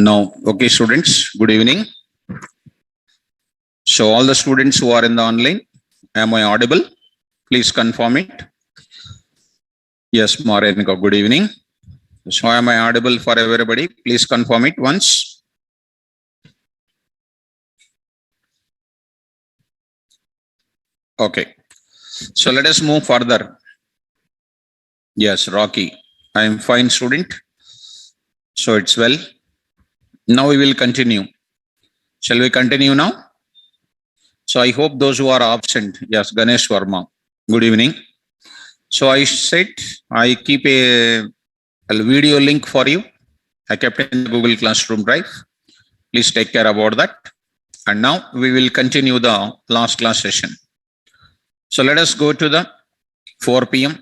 Now, okay, students, good evening. So, all the students who are in the online, am I audible? Please confirm it. Yes, Marenko, good evening. So, am I audible for everybody? Please confirm it once. Okay. So, let us move further. Yes, Rocky. I am fine, student. So, it's well. Now, we will continue. Shall we continue now? So, I hope those who are absent, yes, Ganesh Verma, good evening. So, I said I keep a video link for you. I kept in the Google Classroom Drive. Please take care about that. And now we will continue the last class session. So let us go to the 4 p.m.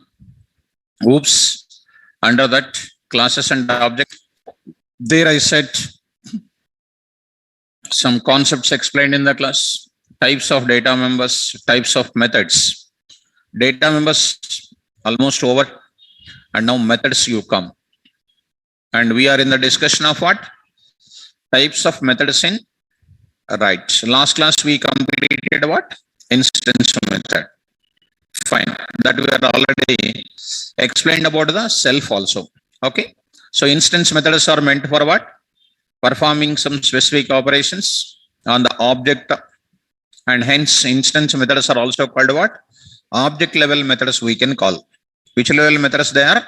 Oops. Under that, classes and objects. There I said some concepts explained in the class. Types of data members, types of methods. Data members almost over. And now methods you come. And we are in the discussion of what? Types of methods in right. So last class we completed what? Instance method. Fine. That we are already explained about the self also. Okay. So instance methods are meant for what? Performing some specific operations on the object, and hence instance methods are also called what? Object level methods we can call. Which level methods they are?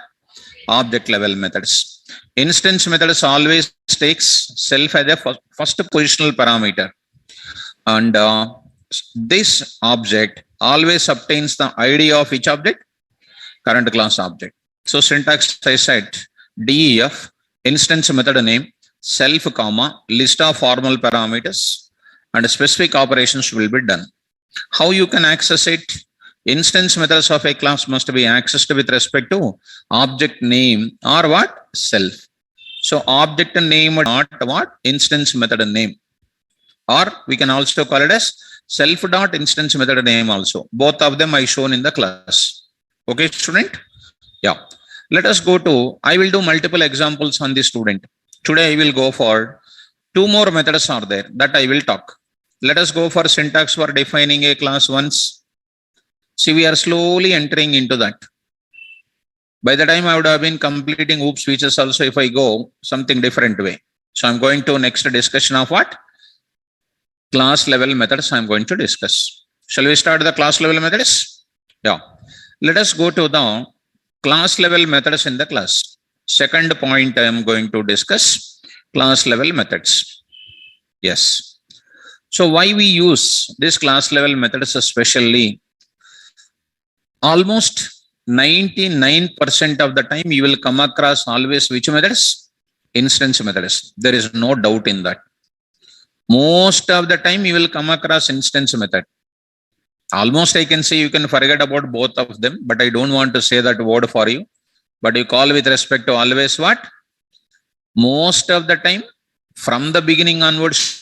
Object level methods. Instance methods always takes self as a first positional parameter, and this object always obtains the ID of each object, current class object. So syntax I said DEF, instance method name, self comma, list of formal parameters, and specific operations will be done. How you can access it? Instance methods of a class must be accessed with respect to object name or what? Self. So object name dot what? Instance method name. Or we can also call it as self dot instance method name also. Both of them I shown in the class. Okay, student? Yeah. Let us go to, I will do multiple examples on the student. Today I will go for 2 more methods are there that I will talk. Let us go for syntax for defining a class once. See, we are slowly entering into that. By the time I would have been completing OOP switches also if I go something different way. So I'm going to next discussion of what? Class level methods I'm going to discuss. Shall we start the class level methods? Yeah. Let us go to the class level methods in the class. Second point I am going to discuss class level methods. Yes. So why we use this class level methods especially? Almost 99% of the time you will come across always which methods? Instance methods. There is no doubt in that. Most of the time you will come across instance method. Almost I can say you can forget about both of them, but I don't want to say that word for you. But you call with respect to always what? Most of the time from the beginning onwards,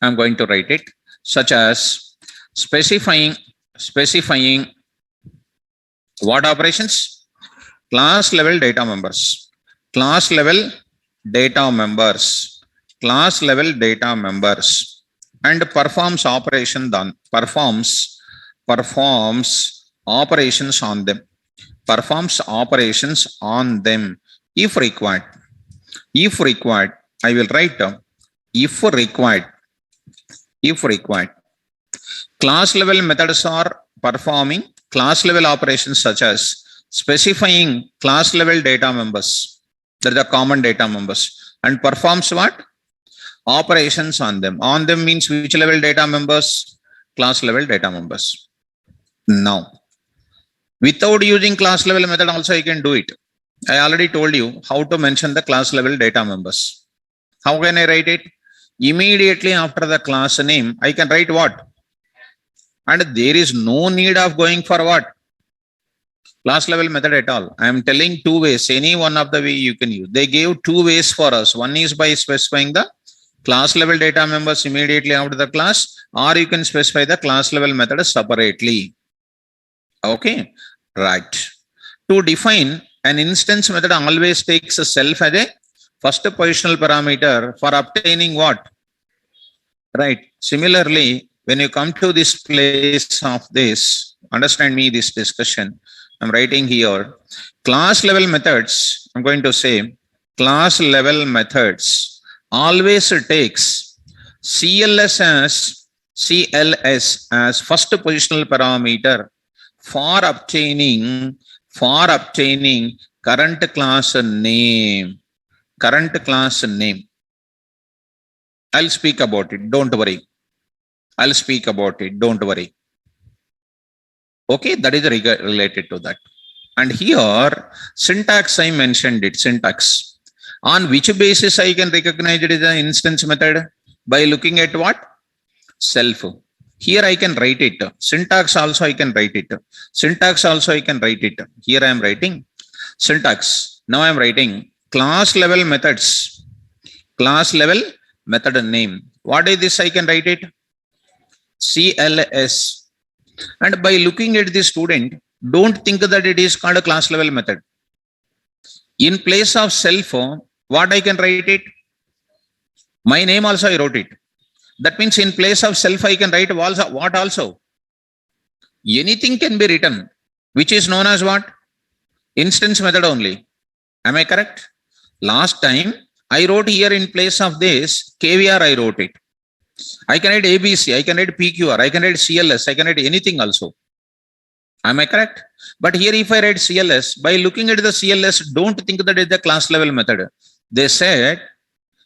I'm going to write it such as specifying what operations? Class level data members, class level data members, class level data members, and performs operation done, performs operations on them, performs operations on them if required. If required, I will write if required. If required. Class level methods are performing class level operations such as specifying class level data members, that are the common data members, and performs what? Operations on them. On them means which level data members? Class level data members. Now, without using class level method also I can do it. I already told you how to mention the class level data members. How can I write it? Immediately after the class name, I can write what? And there is no need of going for what? Class level method at all. I am telling two ways. Any one of the way you can use. They gave two ways for us. One is by specifying the class level data members immediately after the class, or you can specify the class level method separately. Okay, right. To define an instance method always takes a self as a first positional parameter for obtaining what? Right. Similarly, when you come to this place of this, understand me this discussion. I'm writing here class level methods. I'm going to say class level methods always takes CLS as first positional parameter for obtaining current class name. Current class name. I'll speak about it. Don't worry. I'll speak about it. Don't worry. Okay, that is related to that. And here, syntax I mentioned it, syntax. On which basis I can recognize it as an instance method? By looking at what? Self. Here I can write it. Syntax also I can write it. Syntax also I can write it. Here I am writing syntax. Now I am writing class level methods. Class level method name. What is this? I can write it CLS. And by looking at the student, don't think that it is called a class level method. In place of self, what I can write it? My name also I wrote it. That means in place of self, I can write what also? Anything can be written, which is known as what? Instance method only. Am I correct? Last time, I wrote here in place of this, KVR I wrote it. I can write ABC, I can write PQR, I can write CLS, I can write anything also. Am I correct? But here if I write CLS, by looking at the CLS, don't think that it's the class level method. They said,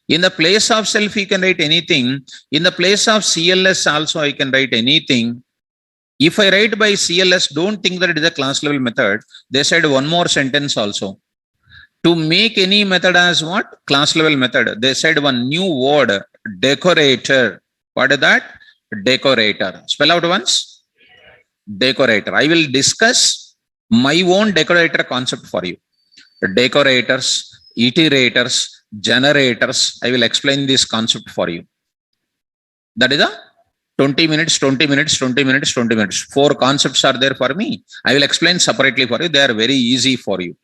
in the place of self, you can write anything. In the place of CLS also, I can write anything. If I write by CLS, don't think that it is a class level method. They said one more sentence also. To make any method as what? Class level method. They said one new word, decorator. What is that? Decorator. Spell out once. Decorator. I will discuss my own decorator concept for you. Decorators, iterators, generators. I will explain this concept for you. That is a 20 minutes, 20 minutes, 20 minutes, 20 minutes. 4 concepts are there for me. I will explain separately for you. They are very easy for you.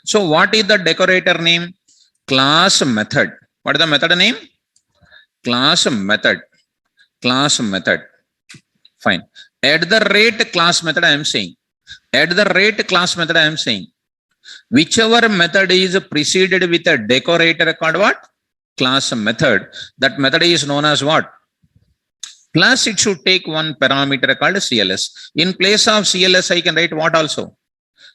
So what is the decorator name? Class method. What is the method name? Class method. Class method. Fine. At the rate class method I am saying. At the rate class method I am saying. Whichever method is preceded with a decorator called what? Class method. That method is known as what? Plus it should take one parameter called CLS. In place of CLS I can write what also?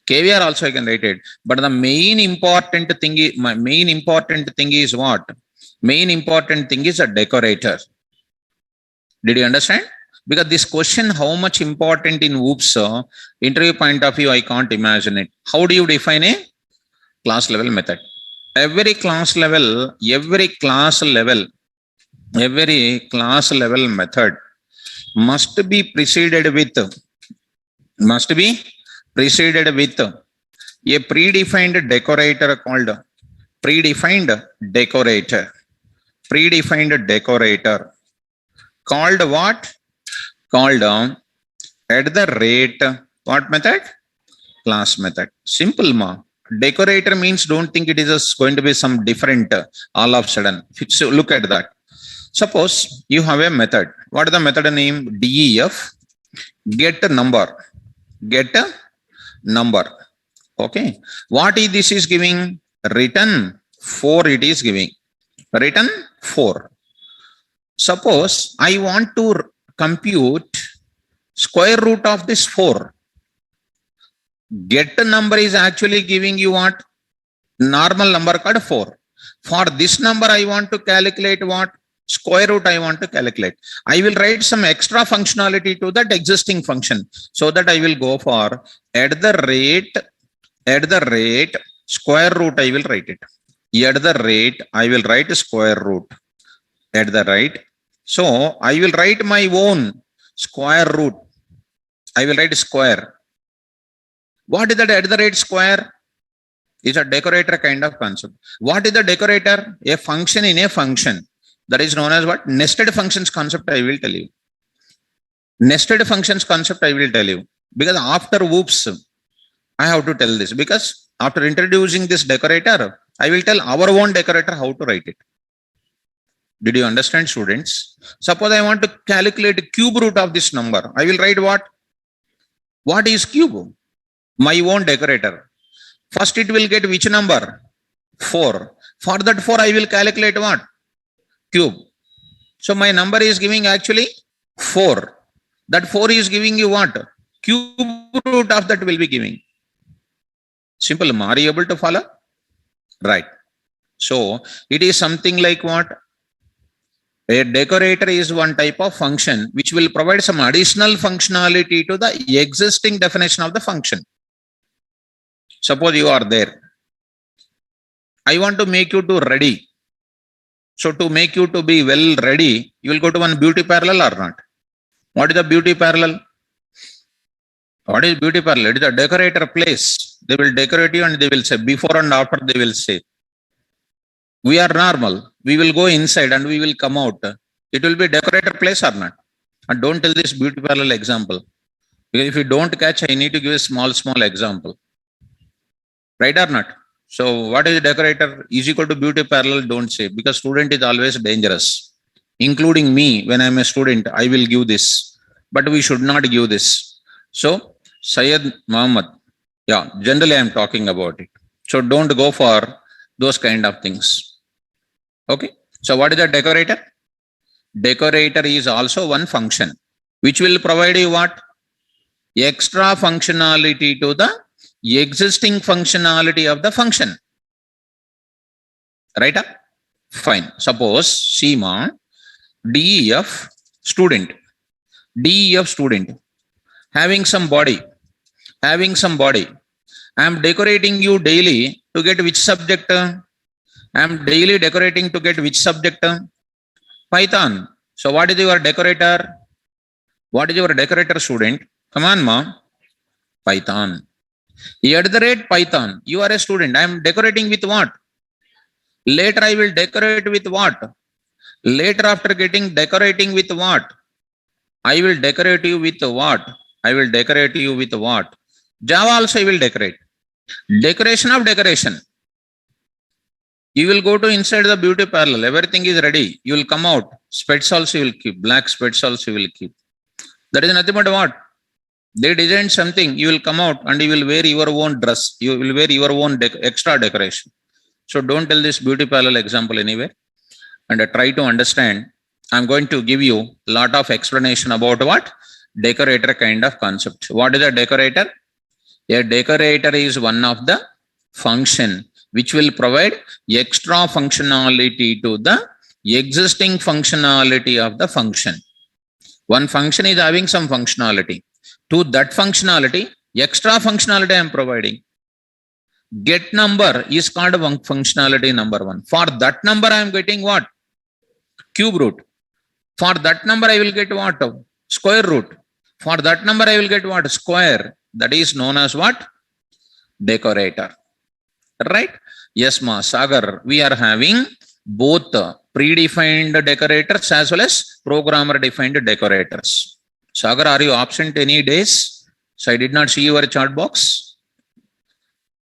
KVR also I can write it. But the main important thing is what? Main important thing is a decorator. Did you understand? Because this question, how much important in OOPS interview point of view, I can't imagine it. How do you define a class level method? Every class level method must be preceded with a predefined decorator called predefined decorator called what? Called at the rate what method? Class method. Simple ma. Decorator means don't think it is going to be some different all of a sudden. So look at that. Suppose you have a method. What is the method name? DEF get number. Get number. Okay. What is this is giving? Return 4 it is giving. Return 4. Suppose I want to compute square root of this 4. Get number is actually giving you what? Normal number called 4. For this number I want to calculate what? Square root I want to calculate. I will write some extra functionality to that existing function so that I will go for at the rate square root I will write it. At the rate, I will write square root. At the right. So I will write my own square root. I will write square. What is that at the rate square? Is a decorator kind of concept. What is the decorator? A function in a function. That is known as what? Nested functions concept I will tell you. Nested functions concept I will tell you. Because after whoops, I have to tell this. Because after introducing this decorator, I will tell our own decorator how to write it. Did you understand, students? Suppose I want to calculate cube root of this number. I will write what? What is cube? My own decorator. First it will get which number? 4. For that 4 I will calculate what? Cube. So my number is giving actually 4. That 4 is giving you what? Cube root of that will be giving. Simple. Are you able to follow? Right. So it is something like what? A decorator is one type of function which will provide some additional functionality to the existing definition of the function. Suppose you are there. I want to make you to ready. So to make you to be well ready, you will go to one beauty parlor or not? What is the beauty parlor? What is beauty parlor? It is a decorator place. They will decorate you and they will say before and after they will say. We are normal. We will go inside and we will come out. It will be decorator place or not? And don't tell this beauty parlor example. Because if you don't catch, I need to give a small example. Right or not? So what is decorator is equal to beauty parlor? Don't say, because student is always dangerous. Including me, when I am a student, I will give this. But we should not give this. So Syed Muhammad, yeah, generally I am talking about it. So don't go for those kind of things. Okay. So what is the decorator? Decorator is also one function which will provide you what? Extra functionality to the existing functionality of the function. Right? Fine. Suppose Seema, DEF student, DEF student, having some body. I am decorating you daily to get which subject? I am daily decorating to get which subject? Python. So what is your decorator? What is your decorator, student? Come on, ma. Python. At the rate Python. You are a student. I am decorating with what? Later I will decorate with what? Later after getting decorating with what? I will decorate you with what? I will decorate you with what? Java also I will decorate. Decoration of decoration. You will go to inside the beauty parlor. Everything is ready. You will come out. Specs also you will keep. Black specs also you will keep. That is nothing but what? They designed something. You will come out and you will wear your own dress. You will wear your own extra decoration. So don't tell this beauty parlor example anywhere. And try to understand. I'm going to give you a lot of explanation about what? Decorator kind of concept. What is a decorator? A decorator is one of the function which will provide extra functionality to the existing functionality of the function. One function is having some functionality. To that functionality, extra functionality I am providing. Get number is called functionality number 1. For that number I am getting what? Cube root. For that number I will get what? Square root. For that number I will get what? Square. That is known as what? Decorator. Right? Yes, ma. Sagar, we are having both predefined decorators as well as programmer defined decorators. Sagar, are you absent any days? So I did not see your chat box.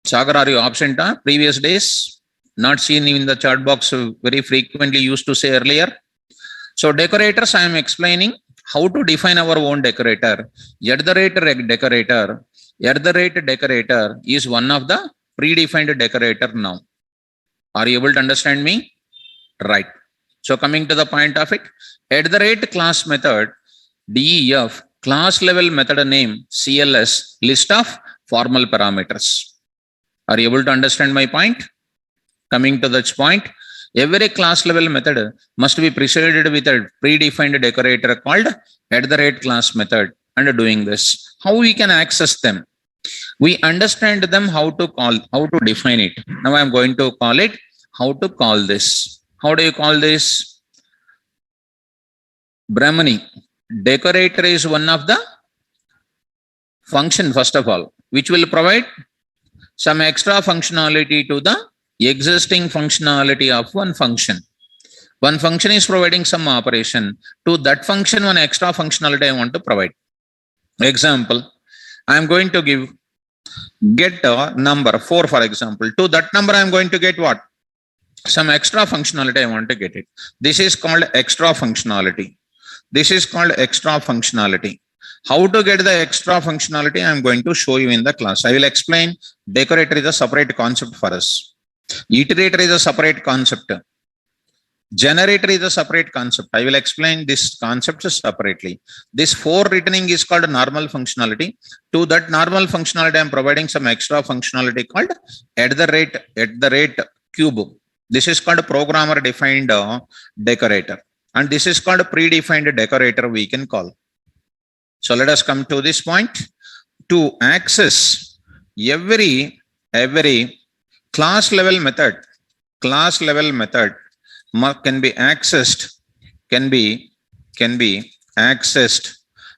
Sagar, are you absent previous days? Not seen in the chat box very frequently used to say earlier. So decorators, I am explaining how to define our own decorator. At the rate decorator. At the rate decorator is one of the predefined decorator now. Are you able to understand me? Right. So coming to the point of it, at the rate class method, DEF, class level method name, CLS, list of formal parameters. Are you able to understand my point? Coming to that point, every class level method must be preceded with a predefined decorator called at the rate class method. And doing this, how we can access them? We understand them how to define it. Now I'm going to call it how to call this. How do you call this? Brahmani. Decorator is one of the function, first of all, which will provide some extra functionality to the existing functionality of one function. One function is providing some operation. To that function, one extra functionality I want to provide. Example, I am going to get a number 4, for example. To that number, I am going to get what? Some extra functionality I want to get it. This is called extra functionality. This is called extra functionality. How to get the extra functionality, I am going to show you in the class. I will explain. Decorator is a separate concept for us. Iterator is a separate concept. Generator is a separate concept. I will explain this concept separately. This 4 returning is called normal functionality. To that normal functionality, I am providing some extra functionality called at the rate cube. This is called programmer defined decorator. And this is called predefined decorator we can call. So let us come to this point. To access every class level method can be accessed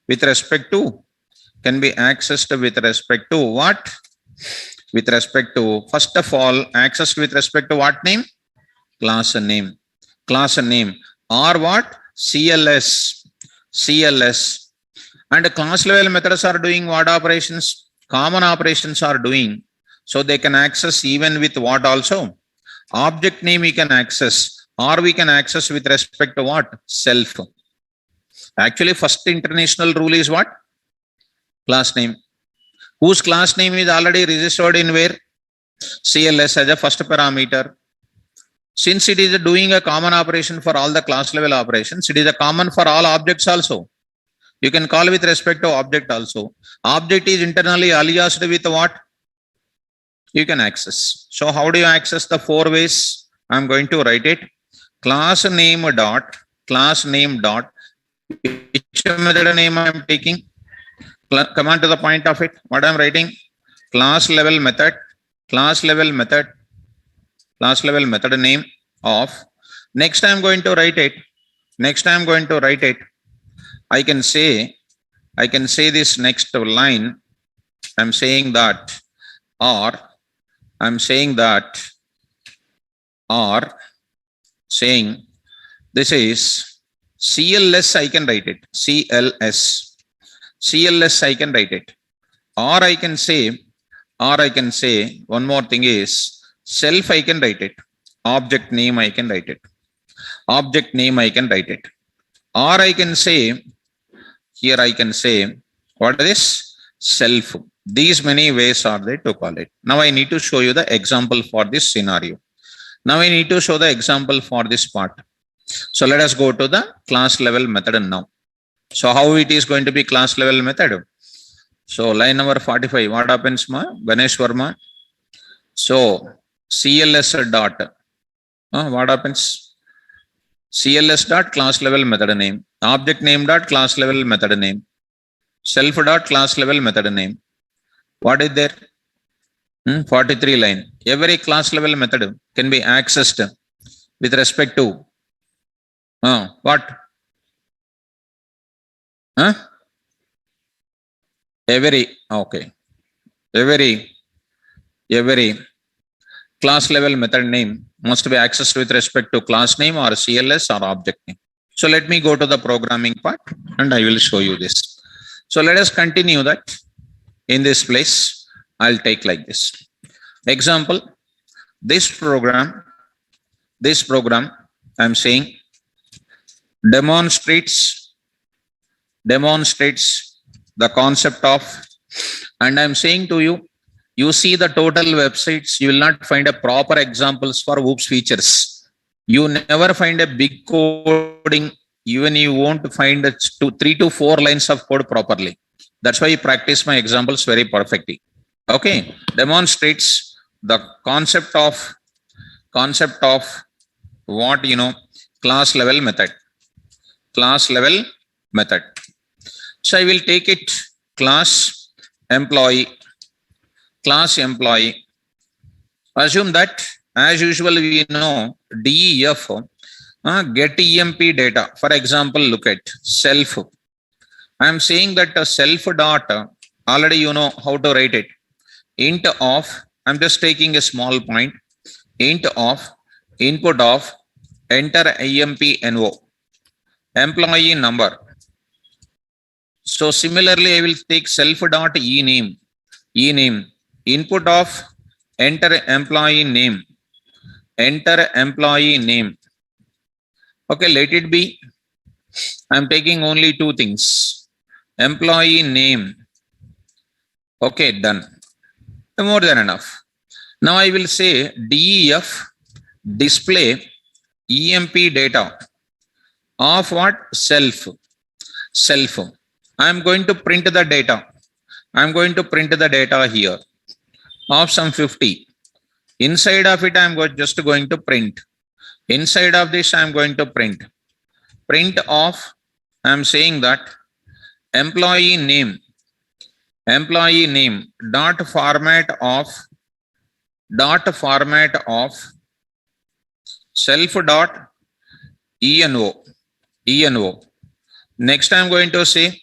with respect to what? With respect to, first of all, accessed with respect to what name? Class name or what? CLS. And class level methods are doing what operations? Common operations are doing. So they can access even with what also? Object name we can access, or we can access with respect to what? Self. Actually, first international rule is what? Class name. Whose class name is already registered in where? CLS as a first parameter. Since it is doing a common operation for all the class level operations, it is a common for all objects also. You can call with respect to object also. Object is internally aliased with what? You can access. So how do you access the 4 ways? I'm going to write it. Class name dot, which method name I'm taking? Come on to the point of it. What I'm writing? Class level method name of. Next I'm going to write it. I can say this next line. I'm saying that saying this is CLS, I can write it. CLS I can write it. Or I can say one more thing is self, I can write it. Object name I can write it. Or I can say, here I can say, what is this? Self. These many ways are there to call it. Now I need to show you the example for this scenario. Now I need to show the example for this part. So let us go to the class level method now. So how it is going to be class level method? So line number 45, what happens, Ganesh Verma? So CLS dot, what happens? CLS dot class level method name, object name dot class level method name, self dot class level method name. What is there? 43 line. Every class level method can be accessed with respect to what? Every class level method name must be accessed with respect to class name or CLS or object name. So let me go to the programming part and I will show you this. So let us continue that. In this place, I'll take like this. Example, this program, I'm saying demonstrates the concept of, and I'm saying to you, you see the total websites, you will not find a proper examples for OOPS features. You never find a big coding, even you won't find 3 to 4 lines of code properly. That's why you practice my examples very perfectly. Okay, demonstrates the concept of what, class level method. So I will take it class employee class employee. Assume that as usual we know DEF get EMP data. For example, look at self. I am saying that self dot already you know how to write it. Int of, I'm just taking a small point. Int of input of enter EMP NO employee number. So similarly, I will take self dot ename input of enter employee name. Okay, let it be. I'm taking only two things. Employee name. Okay, done. More than enough. Now I will say DEF display EMP data of what? Self. I'm going to print the data. I'm going to print the data here of some 50. Inside of it, I'm just going to print. Inside of this, I'm going to print of, I'm saying that employee name dot format of self dot ENO. Next, I'm going to say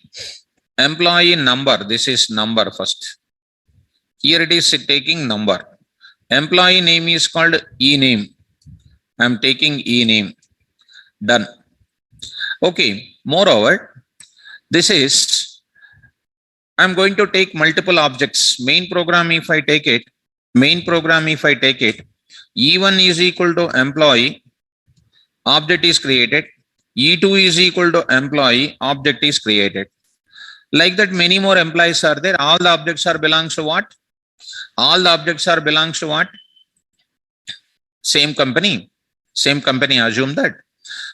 employee number. This is number first. Here it is taking number. Employee name is called ename. I'm taking ename. Done. Okay. Moreover, this is, I'm going to take multiple objects. Main program, if I take it, E1 is equal to employee, object is created. E2 is equal to employee, object is created. Like that, many more employees are there. All the objects are belongs to what? Same company. Assume that.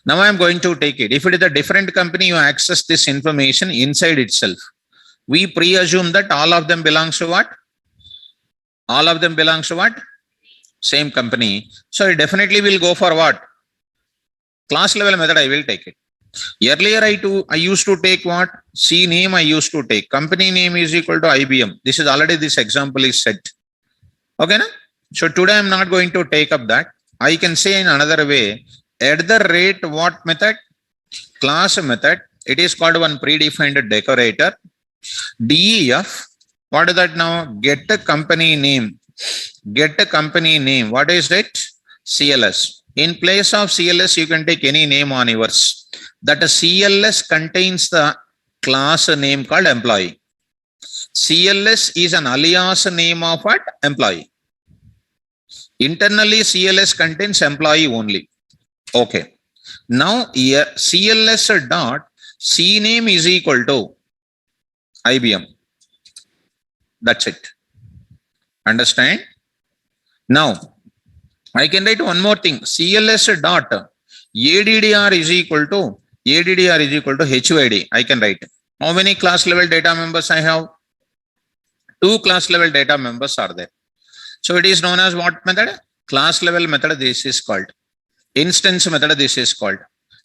Now I am going to take it. If it is a different company, you access this information inside itself. We pre-assume that all of them belongs to what? Same company. So it definitely will go for what? Class level method I will take it. Earlier I used to take what? C name I used to take. Company name is equal to IBM. This is already, this example is set. Okay, na? So today I am not going to take up that. I can say in another way, at the rate what method? Class method. It is called one predefined decorator. DEF. What is that now? Get a company name. What is it? CLS. In place of CLS, you can take any name on yours. That CLS contains the class name called employee. CLS is an alias name of what? Employee. Internally, CLS contains employee only. Okay. Now here CLS dot C name is equal to IBM. That's it. Understand? Now I can write one more thing. CLS dot ADDR is equal to HYD. I can write. How many class level data members I have? 2 class level data members are there. So it is known as what method? Class level method. This is called instance method. This is called.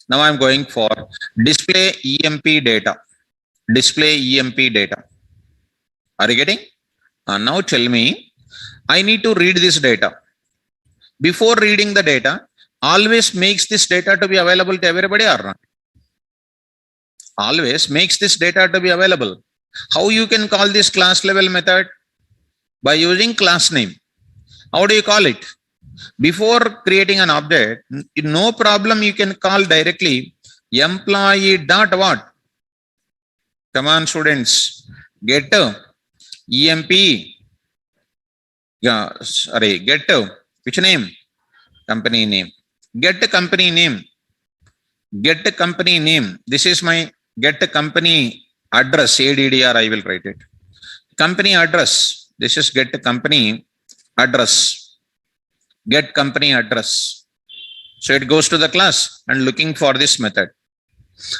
Now I am going for display EMP data. Are you getting? Now tell me, I need to read this data. Before reading the data, always makes this data to be available to everybody or not? Always makes this data to be available. How you can call this class level method? By using class name. How do you call it? Before creating an object, no problem, you can call directly employee dot what? Come on, students. Get EMP. Yeah, sorry, get which name? Company name. Get a company name. This is my get a company address. ADDR, I will write it. Company address. This is get a company address. Get company address. So it goes to the class and looking for this method.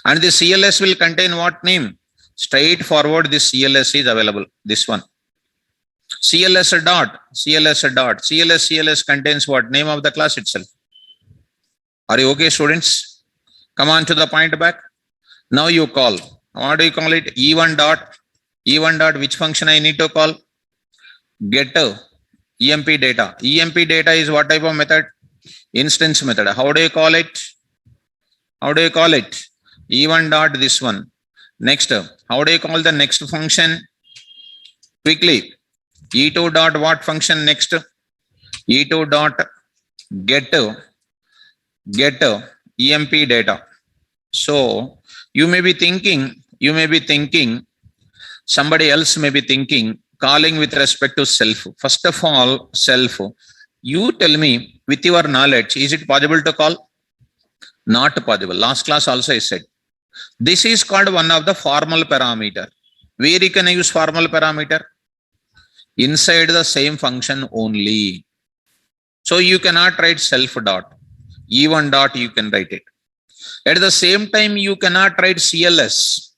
And the CLS will contain what name? Straightforward, this CLS is available. This one. CLS contains what? Name of the class itself. Are you okay, students? Come on to the point back. Now you call. What do you call it? E1 dot. Which function I need to call? getter, EMP data. EMP data is what type of method? Instance method. How do you call it? How do you call it? E1 dot this one. Next, how do you call the next function? Quickly. E2 dot what function next? E2 dot get EMP data. So you may be thinking, somebody else may be thinking, calling with respect to self. First of all, self. You tell me with your knowledge, is it possible to call? Not possible. Last class also I said. This is called one of the formal parameter. Where you can use formal parameter? Inside the same function only. So you cannot write self dot. E1 dot you can write it. At the same time, you cannot write CLS.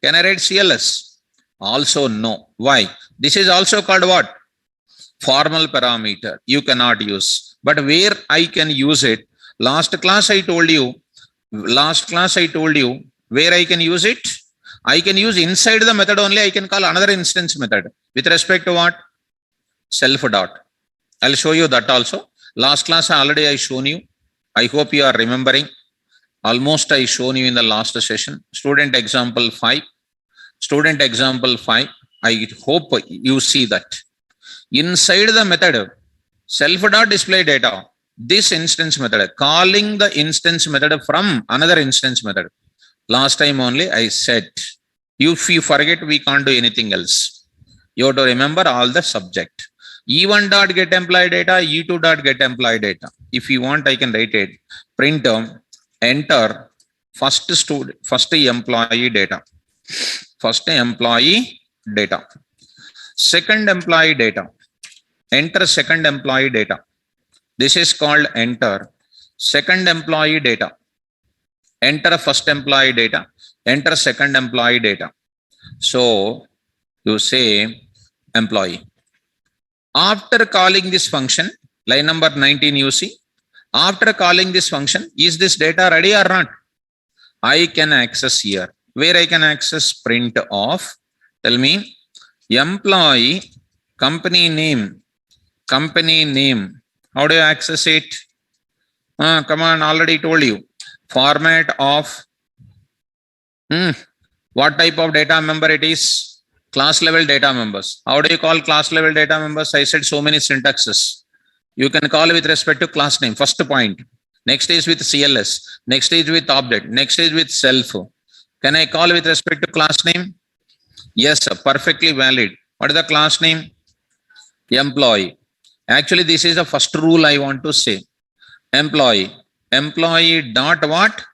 Can I write CLS? Also no. Why? This is also called what? Formal parameter. You cannot use. But where I can use it? Last class I told you where I can use it. I can use inside the method only. I can call another instance method with respect to what? Self dot. I'll show you that also. Last class already I shown you. I hope you are remembering. Almost I shown you in the last session. Student example 5. I hope you see that. Inside the method, self dot display data. This instance method, calling the instance method from another instance method. Last time only I said, if you forget, we can't do anything else. You have to remember all the subject. E1 dot get employee data, E2 dot get employee data. If you want, I can write it. Print enter first employee data. First employee data. Second employee data. Enter second employee data. This is called enter second employee data. Enter first employee data. Enter second employee data. So you say employee. After calling this function, line number 19 you see. After calling this function, is this data ready or not? I can access here. Where I can access? Print of, tell me, employee, company name. How do you access it? Come on, already told you. Format of, what type of data member it is? Class level data members. How do you call class level data members? I said so many syntaxes. You can call with respect to class name, first point. Next is with CLS. Next is with object. Next is with self. Can I call with respect to class name? Yes, sir, perfectly valid. What is the class name? Employee. Actually, this is the first rule I want to say. Employee. Employee dot what?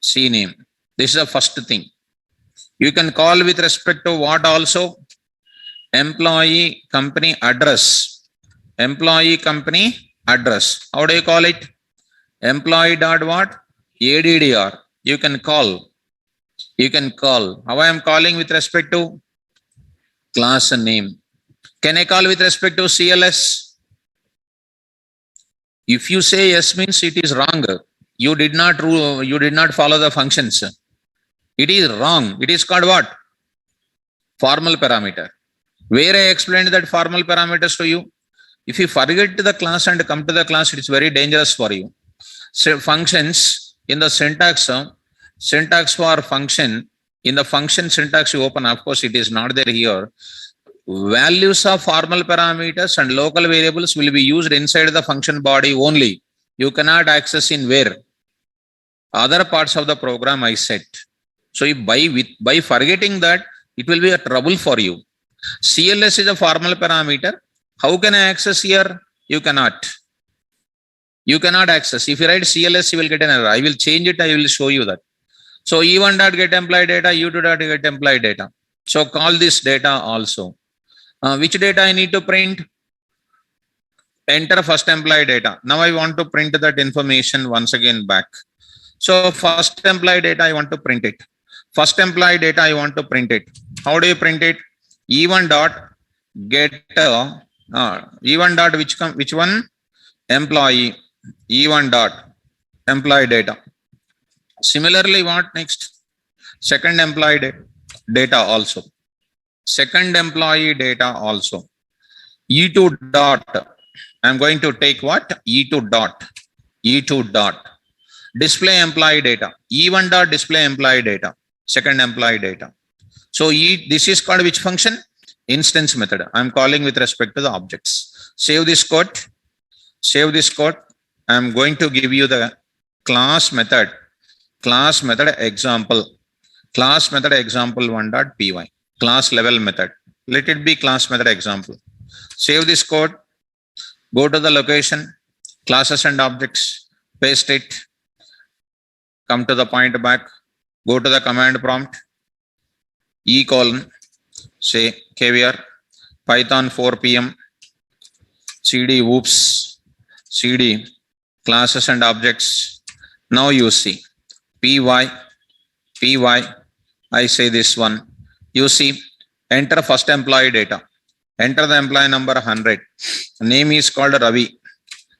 CNAME. This is the first thing. You can call with respect to what also? Employee company address. Employee company address. How do you call it? Employee dot what? ADDR. You can call. How I am calling with respect to? Class name. Can I call with respect to CLS? If you say yes means it is wrong. You did not follow the functions. It is wrong. It is called what? Formal parameter. Where I explained that formal parameters to you. If you forget the class and come to the class, it's very dangerous for you. So functions in the syntax for function, in the function syntax you open, of course it is not there here. Values of formal parameters and local variables will be used inside the function body only. You cannot access in where? Other parts of the program I said. So if by forgetting that, it will be a trouble for you. CLS is a formal parameter. How can I access here? You cannot. You cannot access. If you write CLS, you will get an error. I will change it. I will show you that. So E1 dot get employee data, E2 dot get employee data. So call this data also. Which data I need to print? Enter first employee data. Now I want to print that information once again back. So first employee data, I want to print it. First employee data, I want to print it. How do you print it? E1 dot get E1 dot which one? Employee. E1 dot employee data. Similarly, what next? Second employee data also. Second employee data also. E2 dot. I'm going to take what? E2 dot. E2 dot. Display employee data. E1 dot display employee data. Second employee data. So this is called which function? Instance method. I'm calling with respect to the objects. Save this code. Save this code. I'm going to give you the class method example. Class method example 1.py. Class level method. Let it be class method example. Save this code. Go to the location, classes and objects, paste it. Come to the point back. Go to the command prompt. E colon. Say KVR. Python 4 PM. CD whoops. CD classes and objects. Now you see py. I say this one. You see, enter first employee data. Enter the employee number 100. Name is called Ravi.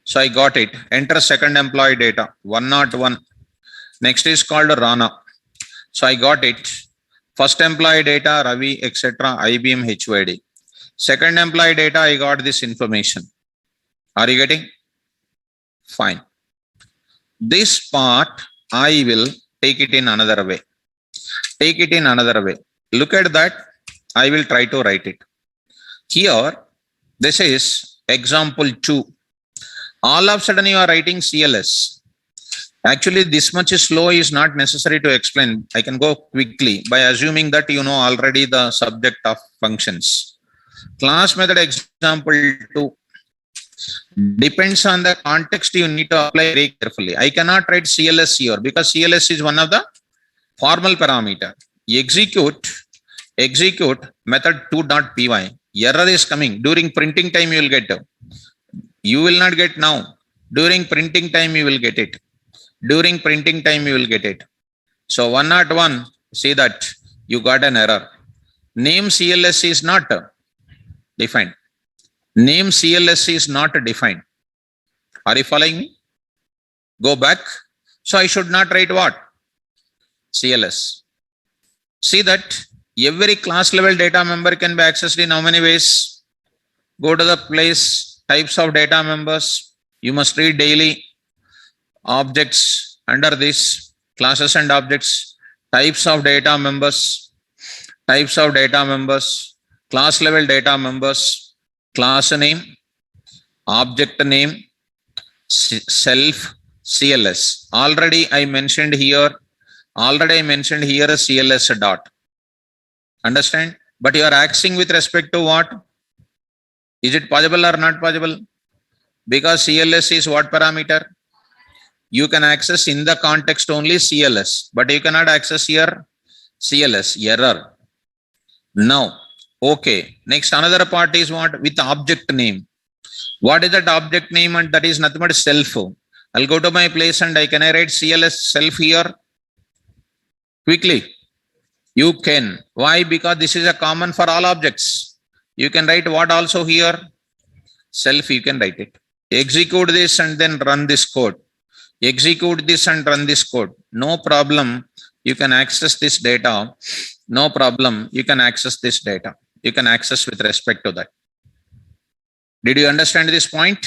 So I got it. Enter second employee data 101. Next is called Rana. So I got it. First employee data Ravi, etc. IBM HYD. Second employee data, I got this information. Are you getting? Fine. This part I will take it in another way. Take it in another way. Look at that. I will try to write it. Here, this is example 2. All of a sudden you are writing CLS. Actually, this much slow is not necessary to explain. I can go quickly by assuming that you know already the subject of functions. Class method example 2. Depends on the context, you need to apply very carefully. I cannot write CLS here because CLS is one of the formal parameter. Execute method 2.py. Error is coming. During printing time you will get. You will not get now. During printing time you will get it. During printing time you will get it. So 101, see that you got an error. Name CLS is not defined. Name CLS is not defined. Are you following me? Go back. So I should not write what? CLS. See that every class level data member can be accessed in how many ways? Go to the place, types of data members. You must read daily. Objects under this, classes and objects, types of data members, class level data members, class name, object name, self, CLS. Already I mentioned here CLS dot. Understand? But you are asking with respect to what? Is it possible or not possible? Because CLS is what parameter? You can access in the context only CLS, but you cannot access here CLS, error. Now, okay. Next, another part is what? With object name. What is that object name? And that is nothing but self. I'll go to my place and I write CLS self here? Quickly. You can. Why? Because this is a common for all objects. You can write what also here? Self, you can write it. Execute this and then run this code. Execute this and run this code. No problem. You can access this data. No problem. You can access this data. You can access with respect to that. Did you understand this point?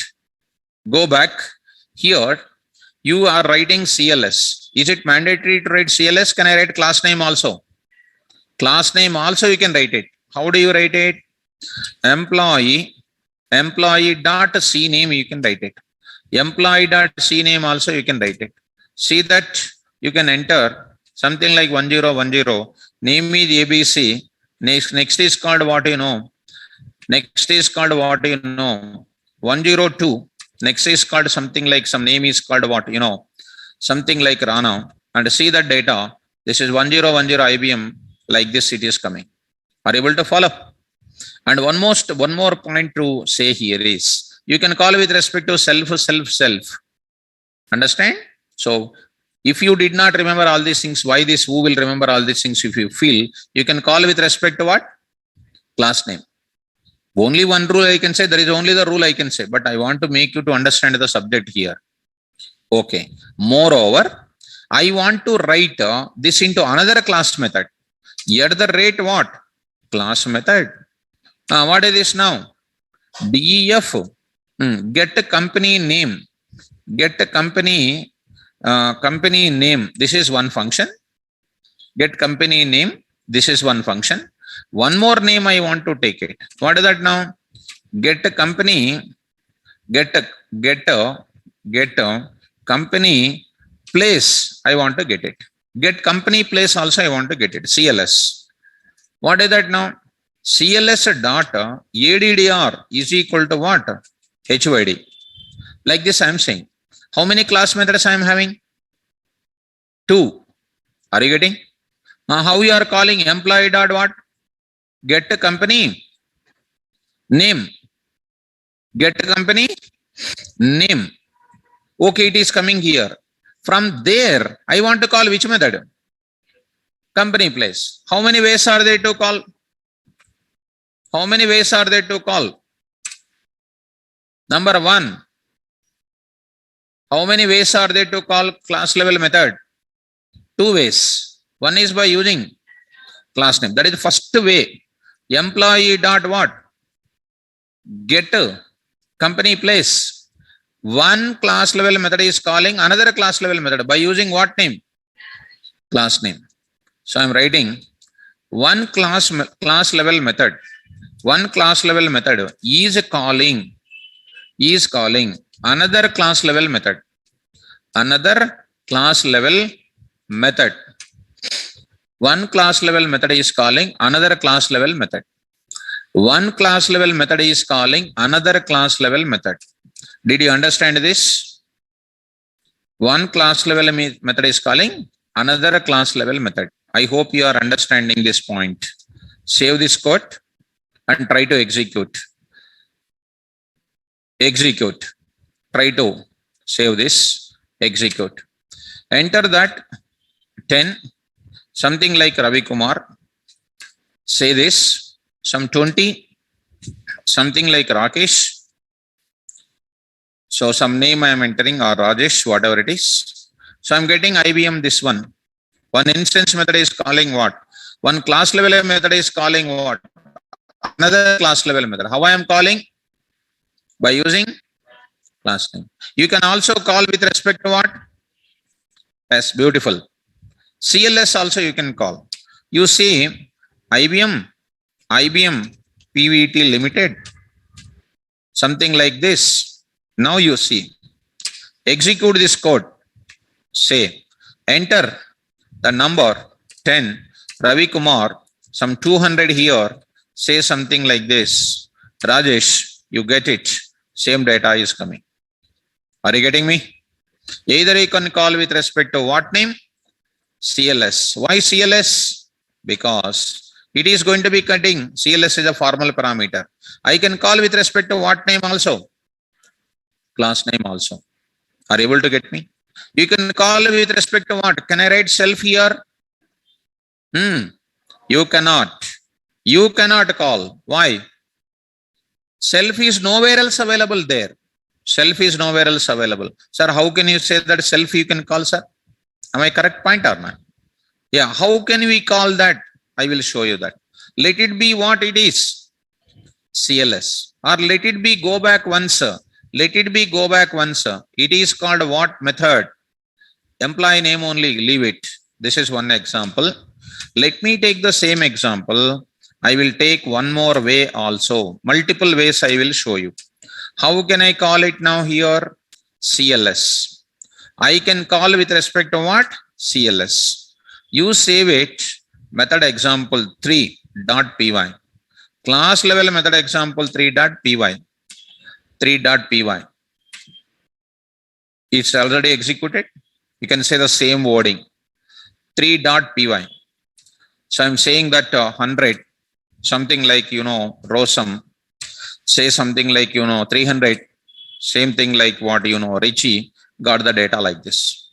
Go back. Here, you are writing CLS. Is it mandatory to write CLS? Can I write class name also? Class name also you can write it. How do you write it? Employee dot C name you can write it. Employee dot C name also you can write it. See that you can enter something like 1010. Name is ABC. Next is called what you know. Next is called what you know. 102. Next is called something like some name is called what you know. Something like Rana. And see that data. This is 1010 IBM. Like this it is coming. Are you able to follow? And one more point to say here is you can call with respect to self. Understand? So if you did not remember all these things, why this? Who will remember all these things? If you feel, you can call with respect to what? Class name. Only one rule I can say. There is only the rule I can say. But I want to make you to understand the subject here. Okay. Moreover, I want to write this into another class method. At the rate what? Class method. What is this now? DEF, get a company name, get a company name. This is one function. Get company name. This is one function. One more name I want to take it. What is that now? Get a company, get a company place. I want to get it. Get company place also I want to get it. CLS. What is that now? CLS dot ADDR is equal to what? HYD. Like this I am saying. How many class methods I am having? 2. Are you getting? How you are calling employee dot what? Get a company name. Get a company name. Okay, it is coming here. From there, I want to call which method? Company place. How many ways are there to call? How many ways are there to call? Number 1. How many ways are there to call class level method? 2 ways. One is by using class name. That is the first way. Employee dot what? Get company place. One class level method is calling another class level method by using what name? Class name. So I am writing one class level method. One class level method is calling another class level method. Another class level method. One class level method is calling another class level method. One class level method is calling another class level method. Did you understand this? One class level method is calling another class level method. I hope you are understanding this point. Save this code and try to execute. Execute. Try to save this. Execute. Enter that 10. Something like Ravi Kumar. Say this. Some 20. Something like Rakesh. So some name I am entering or Rajesh, whatever it is. So I'm getting IBM this one. One instance method is calling what? One class level method is calling what? Another class level method. How I am calling? By using class name. You can also call with respect to what? Yes, beautiful. CLS also you can call. You see IBM PVT Limited. Something like this. Now you see. Execute this code. Say, enter the number 10, Ravi Kumar, some 200 here. Say something like this. Rajesh, you get it. Same data is coming. Are you getting me? Either you can call with respect to what name? CLS. Why CLS? Because it is going to be cutting. CLS is a formal parameter. I can call with respect to what name also? Class name also. Are you able to get me? You can call with respect to what? Can I write self here? You cannot. You cannot call. Why? Self is nowhere else available there. Self is nowhere else available. Sir, how can you say that self you can call, sir? Am I correct point or not? Yeah, how can we call that? I will show you that. Let it be what it is. CLS. Or let it be go back once. Let it be go back once. It is called what method? Employee name only. Leave it. This is one example. Let me take the same example. I will take one more way also. Multiple ways I will show you. How can I call it now here? CLS. I can call with respect to what? CLS. You save it. Method example 3.py. Class level method example 3.py. 3.py. It's already executed. You can say the same wording. 3.py. So I'm saying that 100, something like, Rosam. Say something like, 300. Same thing like what, Richie got the data like this.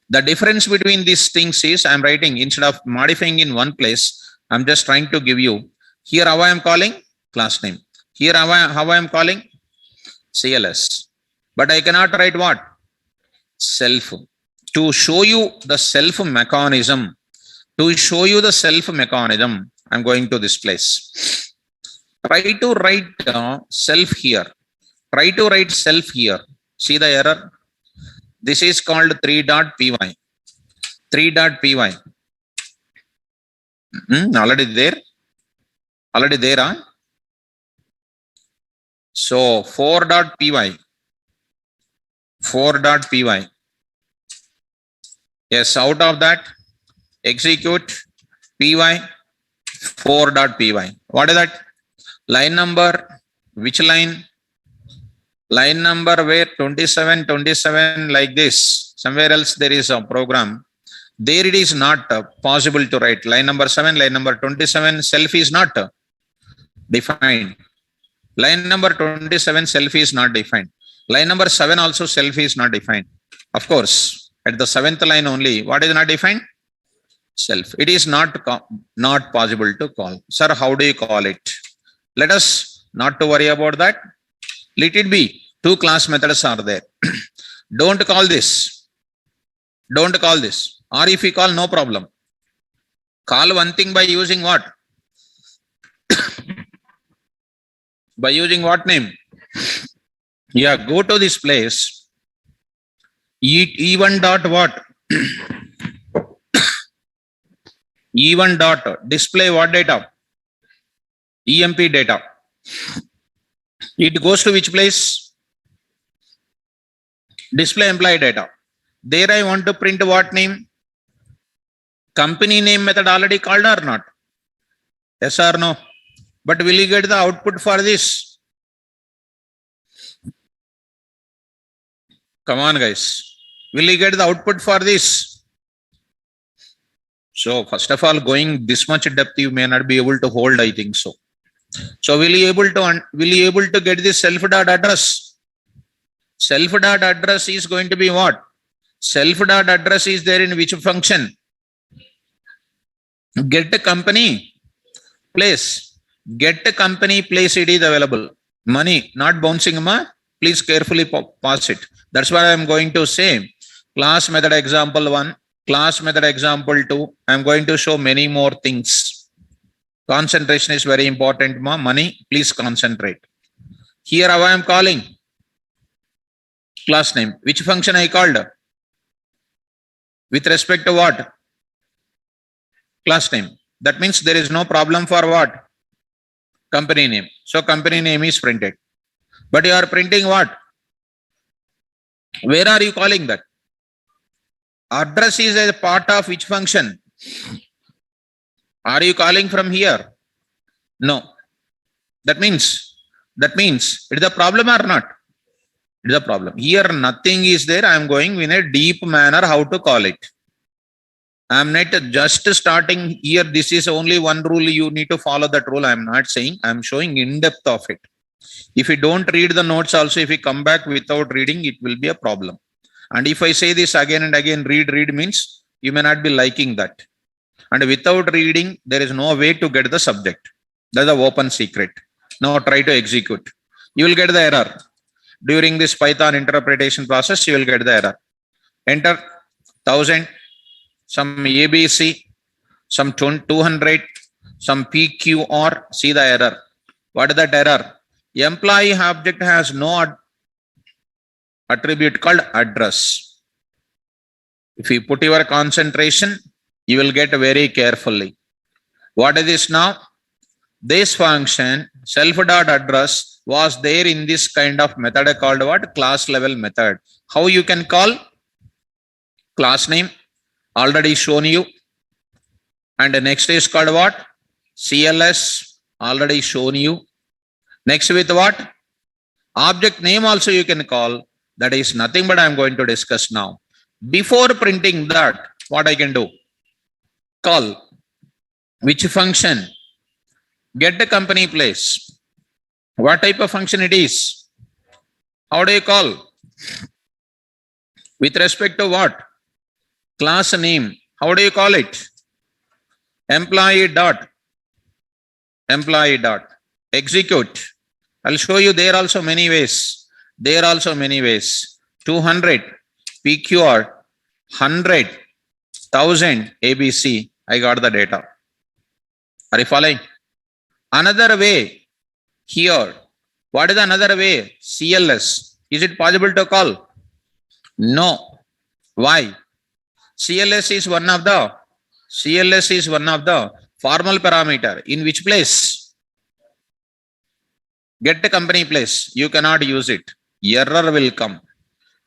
The difference between these things is I'm writing instead of modifying in one place, I'm just trying to give you here how I am calling class name. Here how I am calling CLS. But I cannot write what? Self. To show you the self mechanism. To show you the self mechanism, I'm going to this place. Try to write self here. Try to write self here. See the error? This is called 3.py. 3.py. Already there? Already there, huh? So 4.py. 4.py. Yes, out of that, execute py 4.py. What is that? Line number, which line? Line number where 27, 27 like this. Somewhere else there is a program. There it is not possible to write. Line number 7, line number 27, self is not defined. Line number 27, self is not defined. Line number 7 also self is not defined. Of course, at the 7th line only, what is not defined? Self. It is not possible to call. Sir, how do you call it? Let us not to worry about that. Let it be. 2 class methods are there. Don't call this. Don't call this. Or if you call, no problem. Call one thing by using what? By using what name? Yeah, go to this place. E1 dot what? E1 dot display what data? EMP data. It goes to which place? Display employee data. There I want to print what name? Company name method already called or not? Yes or no? But will you get the output for this? Come on, guys. Will you get the output for this? So first of all, going this much depth, you may not be able to hold, I think so. So will you able to get this self dot address? Self dot address is going to be what? Self dot address is there in which function? Get a company place. Get a company place, it is available. Money not bouncing, ma. Please carefully pass it. That's what I am going to say. Class method example 1, class method example 2. I am going to show many more things. Concentration is very important, ma. Money, please concentrate. Here how I am calling? Class name. Which function I called? With respect to what? Class name. That means there is no problem for what? Company name. So company name is printed. But you are printing what? Where are you calling that? Address is a part of which function? Are you calling from here? No. That means it is a problem or not? It is a problem. Here nothing is there. I am going in a deep manner how to call it. I am not just starting here. This is only one rule. You need to follow that rule. I am not saying. I am showing in depth of it. If you don't read the notes also, if you come back without reading, it will be a problem. And if I say this again and again, read means you may not be liking that. And without reading, there is no way to get the subject. That's the open secret. Now try to execute. You will get the error. During this Python interpretation process, you will get the error. Enter 1000, some ABC, some 200, some PQR. See the error. What is that error? Employee object has no attribute called address. If you put your concentration, you will get very carefully. What is this now? This function self.address was there in this kind of method called what? Class level method. How you can call? Class name already shown you. And the next is called what? CLS already shown you. Next with what? Object name also you can call. That is nothing but I am going to discuss now. Before printing that, what I can do? Call. Which function? Get the company place. What type of function it is? How do you call? With respect to what? Class name. How do you call it? Employee dot. Employee dot. Execute. I'll show you there also many ways. There also many ways. 200 PQR, 100, 1000 ABC. I got the data. Are you following? Another way, Here, what is another way? CLS. Is it possible to call? No. Why? CLS is one of the formal parameter. In which place? Get the company place. You cannot use it. Error will come.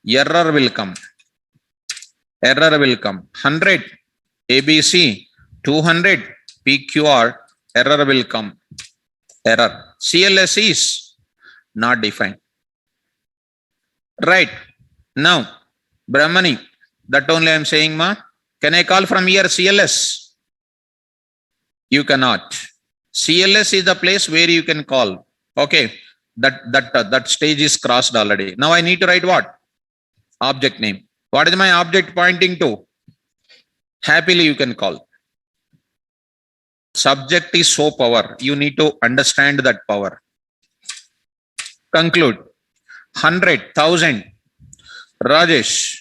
Error will come. Error will come. 100 ABC, 200 PQR. Error will come. Error. CLS is not defined. Right. Now, Brahmani, that only I am saying, ma. Can I call from here CLS? You cannot. CLS is the place where you can call. Okay. That stage is crossed already. Now I need to write what? Object name. What is my object pointing to? Happily you can call. Subject is so power. You need to understand that power. Conclude. 100, 1000. Rajesh.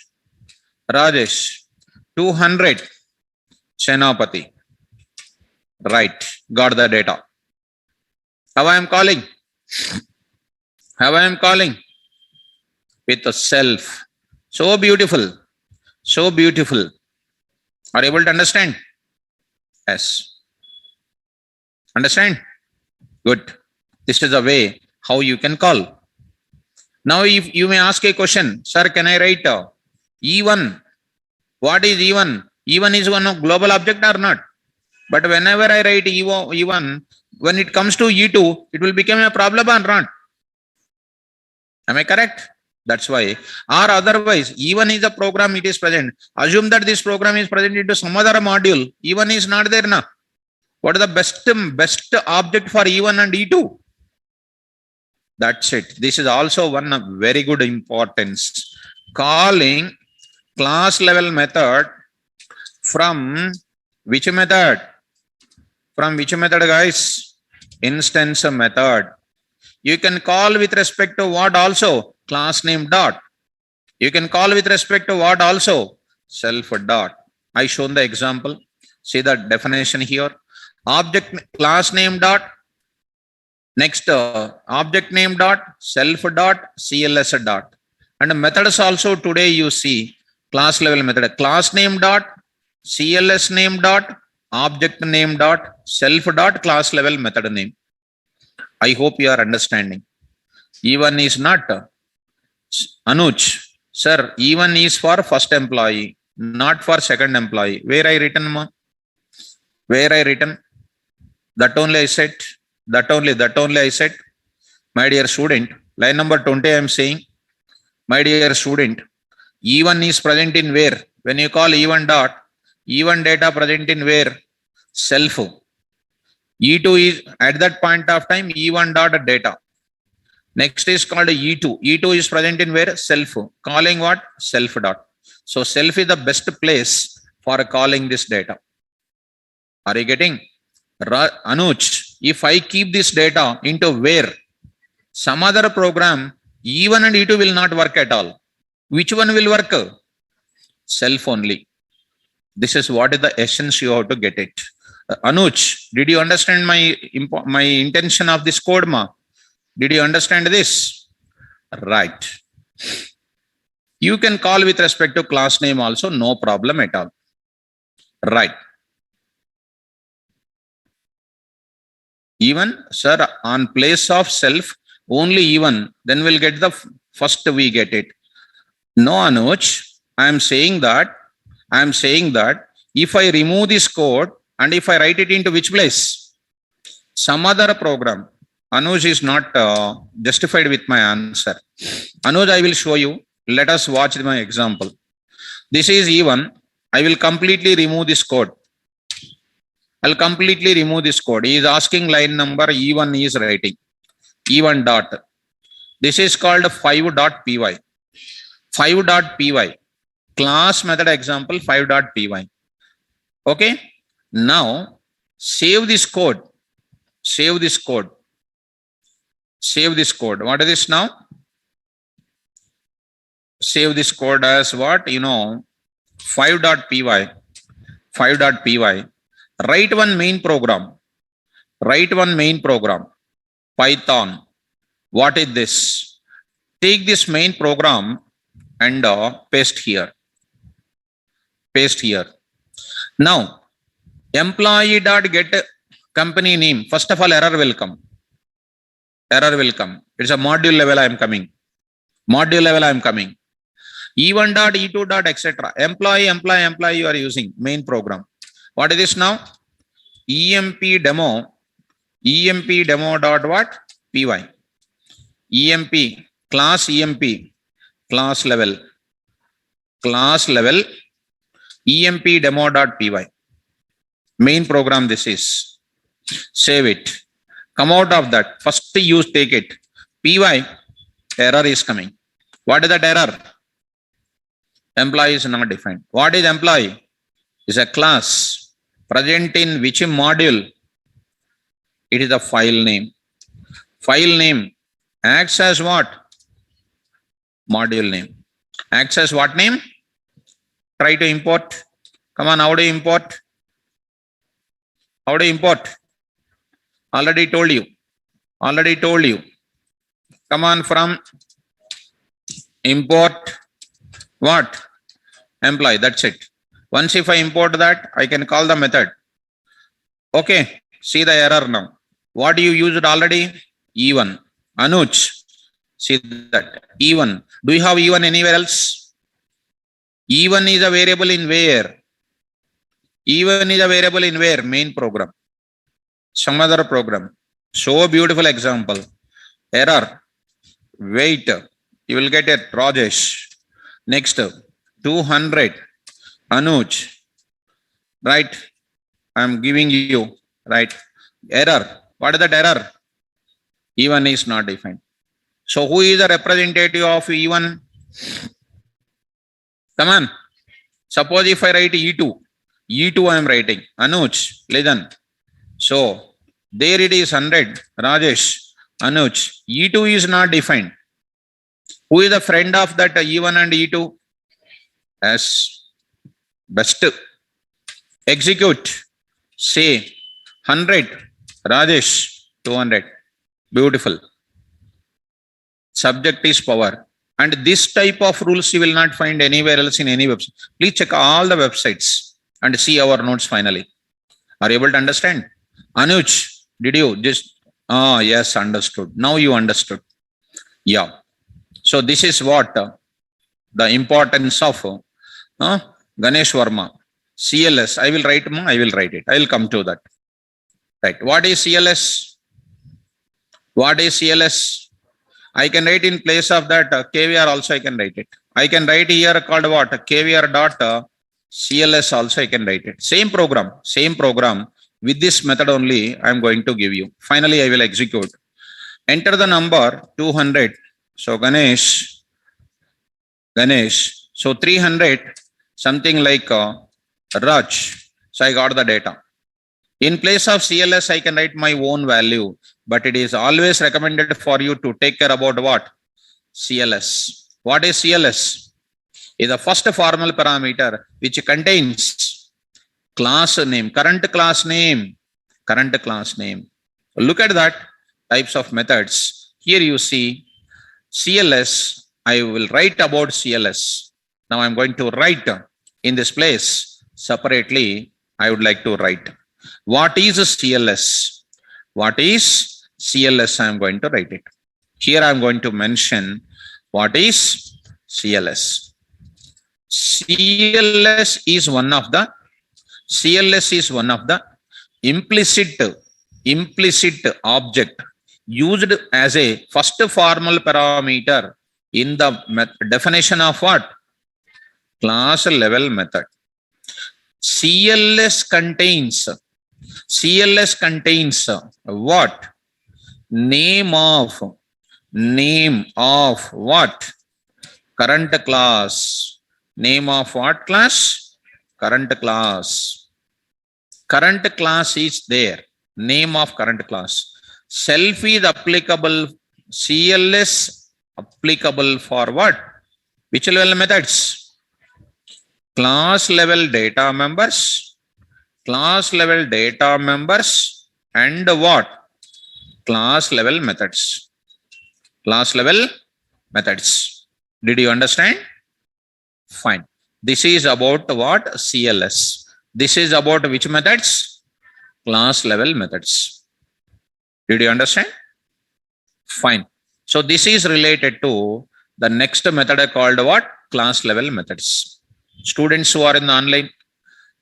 200. Senapati. Right. Got the data. How I am calling? With a self. So beautiful. So beautiful. Are you able to understand? Yes. Understand? Good. This is the way how you can call. Now, if you may ask a question, sir, can I write E1? What is E1? E1 is one global object or not? But whenever I write E1, when it comes to E2, it will become a problem or not? Am I correct? That's why. Or otherwise, E1 is a program, it is present. Assume that this program is present into some other module. E1 is not there now. What is the best object for E1 and E2? That's it. This is also one of very good importance. Calling class level method from which method? From which method, guys? Instance method. You can call with respect to what also? Class name dot. You can call with respect to what also? Self dot. I shown the example. See the definition here. Object class name dot. Next object name dot, self dot, CLS dot. And methods also today you see class level method. Class name dot, CLS name dot, object name dot, self dot, class level method name. I hope you are understanding. E1 is not. Anuj, sir, E1 is for first employee, not for second employee. Where I written, ma? Where I written? That only I said. That only I said. My dear student, line number 20 I am saying. My dear student, E1 is present in where? When you call E1 dot, E1 data present in where? Self. E2 is at that point of time E1 dot data. Next is called E2. E2 is present in where? Self. Calling what? Self dot. So self is the best place for calling this data. Are you getting? Anuj, if I keep this data into where? Some other program, E1 and E2 will not work at all. Which one will work? Self only. This is what is the essence you have to get it. Anuj, did you understand my intention of this code, ma? Did you understand this? Right. You can call with respect to class name also, no problem at all. Right. Even, sir, on place of self, only even, then we'll get the first we get it. No, Anuj, I am saying that if I remove this code and if I write it into which place? Some other program. Anuj is not justified with my answer. Anuj, I will show you. Let us watch my example. This is E1. I will completely remove this code. I'll completely remove this code. He is asking line number E1 is writing. E1 dot. This is called 5.py. 5.py. Class method example 5.py. Okay. Now save this code. Save this code. Save this code. What is this now? Save this code as what? You know, 5.py. 5.py. Write one main program. Write one main program. Python. What is this? Take this main program and paste here. Paste here. Now, employee.get company name. First of all, error will come. Error will come. It's a module level I am coming. Module level I am coming. E1 dot E2 dot etc. Employee you are using main program. What is this now? EMP demo dot what? Py. EMP class class level EMP demo dot py. Main program this is. Save it. Come out of that. First use take it. Py error is coming. What is that error? Employee is not defined. What is employee? Is a class present in which module? It is the file name. File name acts as what? Module name. Acts as what name? Try to import. Come on, how do you import? How do you import? Already told you. Come on, from import what? Employee. That's it. Once if I import that, I can call the method. Okay. See the error now. What you used already? E1. Anuj. See that. E1. Do you have E1 anywhere else? E1 is a variable in where? E1 is a variable in where? Main program. Some other program. So beautiful example. Error. Wait. You will get it. Rajesh. Next. 200. Anuj. Right. I am giving you. Right. Error. What is that error? E1 is not defined. So who is the representative of E1? Come on. Suppose if I write E2. E2 I am writing. Anuj, listen. So there it is 100. Rajesh, Anuj. E2 is not defined. Who is the friend of that E1 and E2? As best. Execute. Say 100. Rajesh, 200. Beautiful. Subject is power. And this type of rules you will not find anywhere else in any website. Please check all the websites and see our notes finally. Are you able to understand? Anuj, did you just? Yes, understood. Now you understood. Yeah. So this is what the importance of Ganesh Verma. CLS. I will write it. I will come to that. Right. What is CLS? What is CLS? I can write in place of that KVR also I can write it. I can write here called what? KVR dot CLS also I can write it. Same program. With this method only I am going to give you. Finally, I will execute. Enter the number 200. So Ganesh. So 300, something like Raj. So I got the data. In place of CLS, I can write my own value, but it is always recommended for you to take care about what? CLS. What is CLS? Is the first formal parameter which contains class name, current class name. Look at that types of methods. Here you see CLS. I will write about CLS. Now I'm going to write in this place separately. I would like to write. What is CLS? What is CLS? I am going to write it. Here I am going to mention what is CLS. CLS is one of the implicit object used as a first formal parameter in the definition of what? Class level method. CLS contains what? Name of what? Current class. Name of what class? Current class. Current class is there. Name of current class. Self is applicable. CLS applicable for what? Which level methods? Class level data members and what? class level methods. Class level methods. Did you understand? Fine. This is about what? CLS. This is about which methods? Class level methods. Did you understand? Fine. So this is related to the next method called what? Class level methods. Students who are in the online.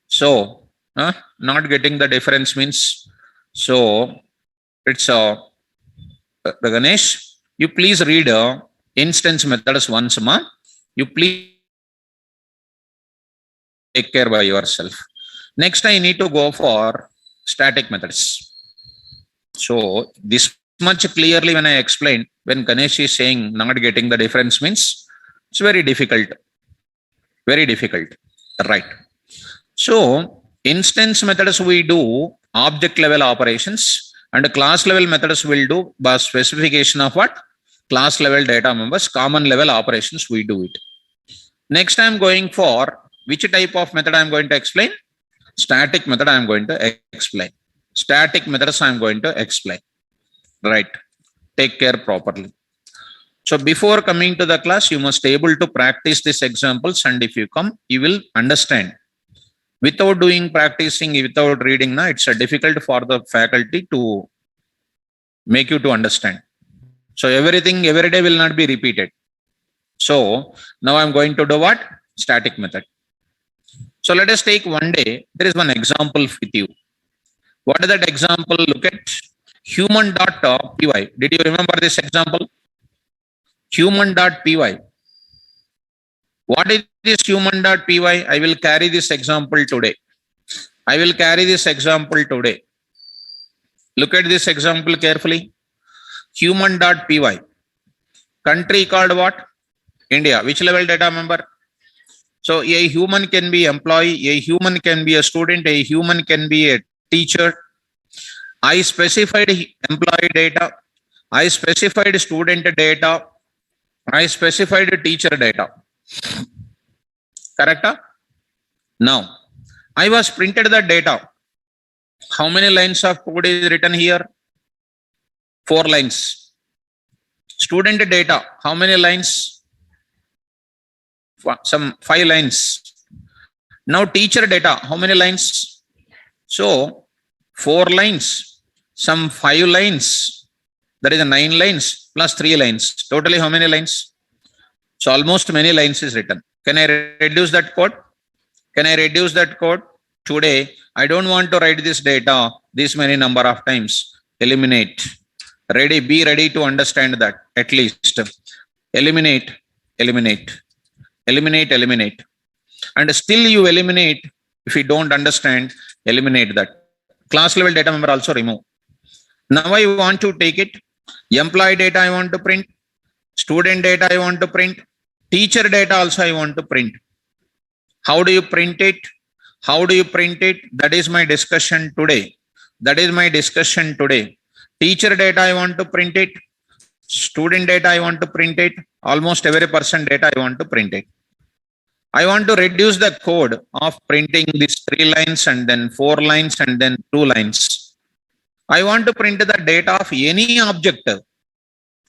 So not getting the difference means, so it's Ganesh, you please read instance methods once ma. You please take care by yourself. Next, I need to go for static methods. So this much clearly when I explained, when Ganesh is saying not getting the difference means it's very difficult. Very difficult. Right. So instance methods we do object level operations, and class level methods will do by specification of what? Class level data members, common level operations we do it. Next, I am going for which type of method I am going to explain? Static method I am going to explain. Static methods I am going to explain. Right. Take care properly. So before coming to the class, you must able to practice these examples, and if you come, you will understand. Without doing practicing, without reading, now it's difficult for the faculty to make you to understand. So everything every day will not be repeated. So now I'm going to do what? Static method. So let us take one day. There is one example with you. What is that example? Look at human.py. Did you remember this example? Human.py. What is this human.py? I will carry this example today. I will carry this example today. Look at this example carefully. Human.py. Country called what? India. Which level data member? So a human can be employee, a human can be a student, a human can be a teacher. I specified employee data. I specified student data. I specified teacher data. Correct? Now, I was printed the data. How many lines of code is written here? 4 lines. Student data. How many lines? Some 5 lines. Now teacher data. How many lines? So 4 lines. Some 5 lines. That is 9 lines plus 3 lines. Totally how many lines? So almost many lines is written. Can I reduce that code? Can I reduce that code? Today, I don't want to write this data this many number of times. Eliminate. Ready, be ready to understand that at least. Eliminate, eliminate, eliminate, eliminate. And still you eliminate. If you don't understand, eliminate that. Class level data member also remove. Now I want to take it. Employee data I want to print. Student data I want to print. Teacher data also I want to print. How do you print it? How do you print it? That is my discussion today. That is my discussion today. Teacher data I want to print it. Student data I want to print it. Almost every person data I want to print it. I want to reduce the code of printing these 3 lines and then 4 lines and then 2 lines. I want to print the data of any object.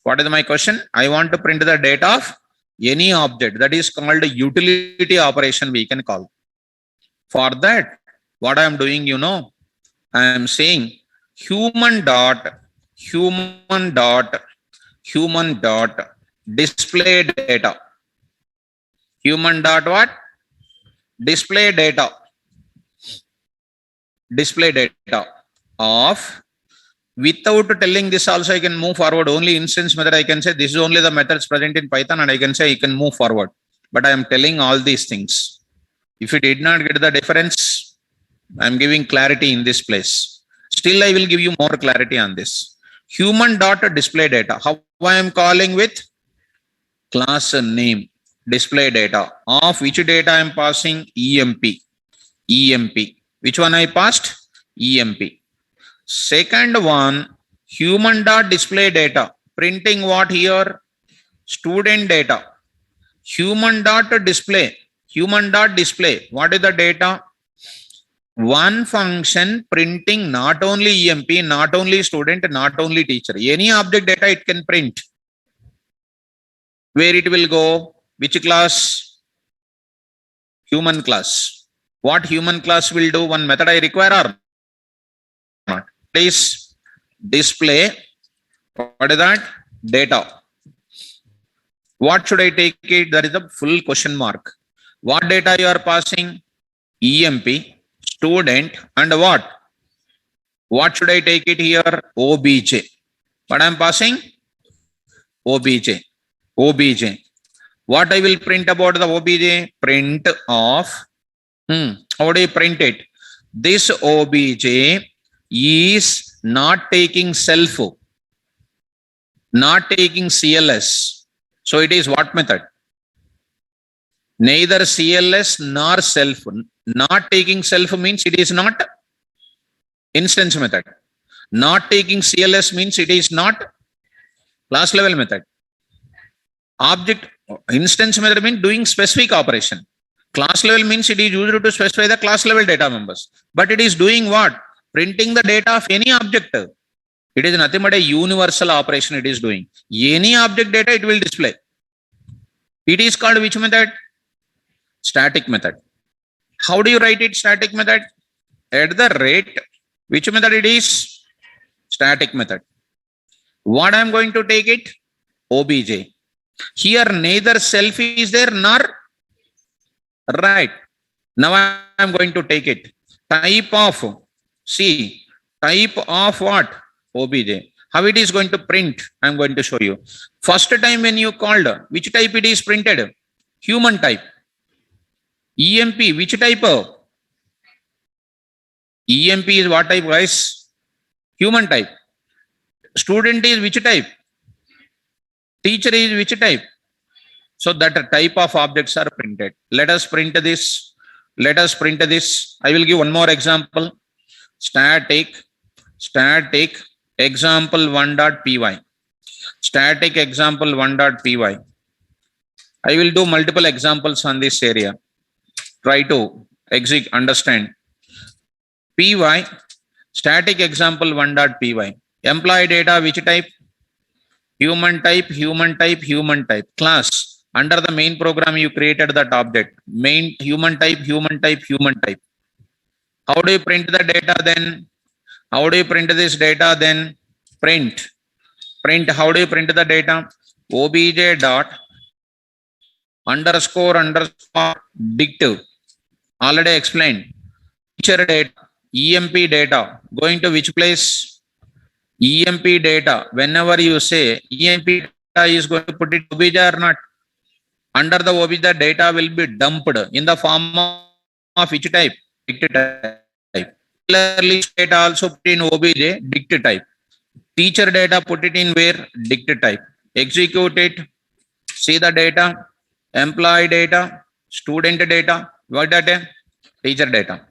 What is my question? I want to print the data of any object. That is called a utility operation we can call. For that, what I am doing, you know, I am saying human dot display data. Human dot what? Display data. Display data of. Without telling this also, I can move forward. Only instance method I can say this is only the methods present in Python, and I can say you can move forward. But I am telling all these things. If you did not get the difference, I am giving clarity in this place. Still, I will give you more clarity on this. Human dot display data. How I am calling with? Class name. Display data. Of which data I am passing? EMP. EMP. Which one I passed? EMP. Second one, human dot display data. Printing what here? Student data. Human dot display. Human dot display. What is the data? one function printing not only EMP, not only student, not only teacher. Any object data it can print. Where it will go? Which class? Human class. What human class will do? One method I require or not? Please display. What is that? Data. What should I take it? That is a full question mark. What data you are passing? EMP, student, and what? What should I take it here? OBJ. What I am passing? OBJ. OBJ. What I will print about the OBJ? Print of. How do you print it? This OBJ is not taking self, not taking CLS. So it is what method? Neither CLS nor self. Not taking self means it is not instance method. Not taking CLS means it is not class level method. Object instance method means doing specific operation. Class level means it is used to specify the class level data members. But it is doing what? Printing the data of any object. It is nothing but a universal operation it is doing. Any object data it will display. It is called which method? Static method. How do you write it? Static method. At the rate. Which method it is? Static method. What I am going to take it? OBJ. Here neither self is there nor right. Now I am going to take it. Type of. See. Type of what? OBJ. How it is going to print? I am going to show you. First time when you called, which type it is printed? Human type. EMP, which type? EMP is what type, guys? Human type. Student is which type? Teacher is which type? So that type of objects are printed. Let us print this. Let us print this. I will give one more example. Static example1.py. Static example1.py. I will do multiple examples on this area. Try to understand. Py, static example1.py. Employee data, which type? Human type, human type, human type. Class. Under the main program, you created that object. Main human type, human type, human type. How do you print the data then? How do you print this data then? Print. Print. How do you print the data? OBJ dot underscore dict. Already explained. Teacher data, EMP data. Going to which place? EMP data. Whenever you say EMP data is going to put it OBJ or not? Under the OBJ, the data will be dumped in the form of which type? Dict type. Similarly, data also put in OBJ, dict type. Teacher data put it in where? Dict type. Execute it. See the data. Employee data. Student data. What data? Teacher data.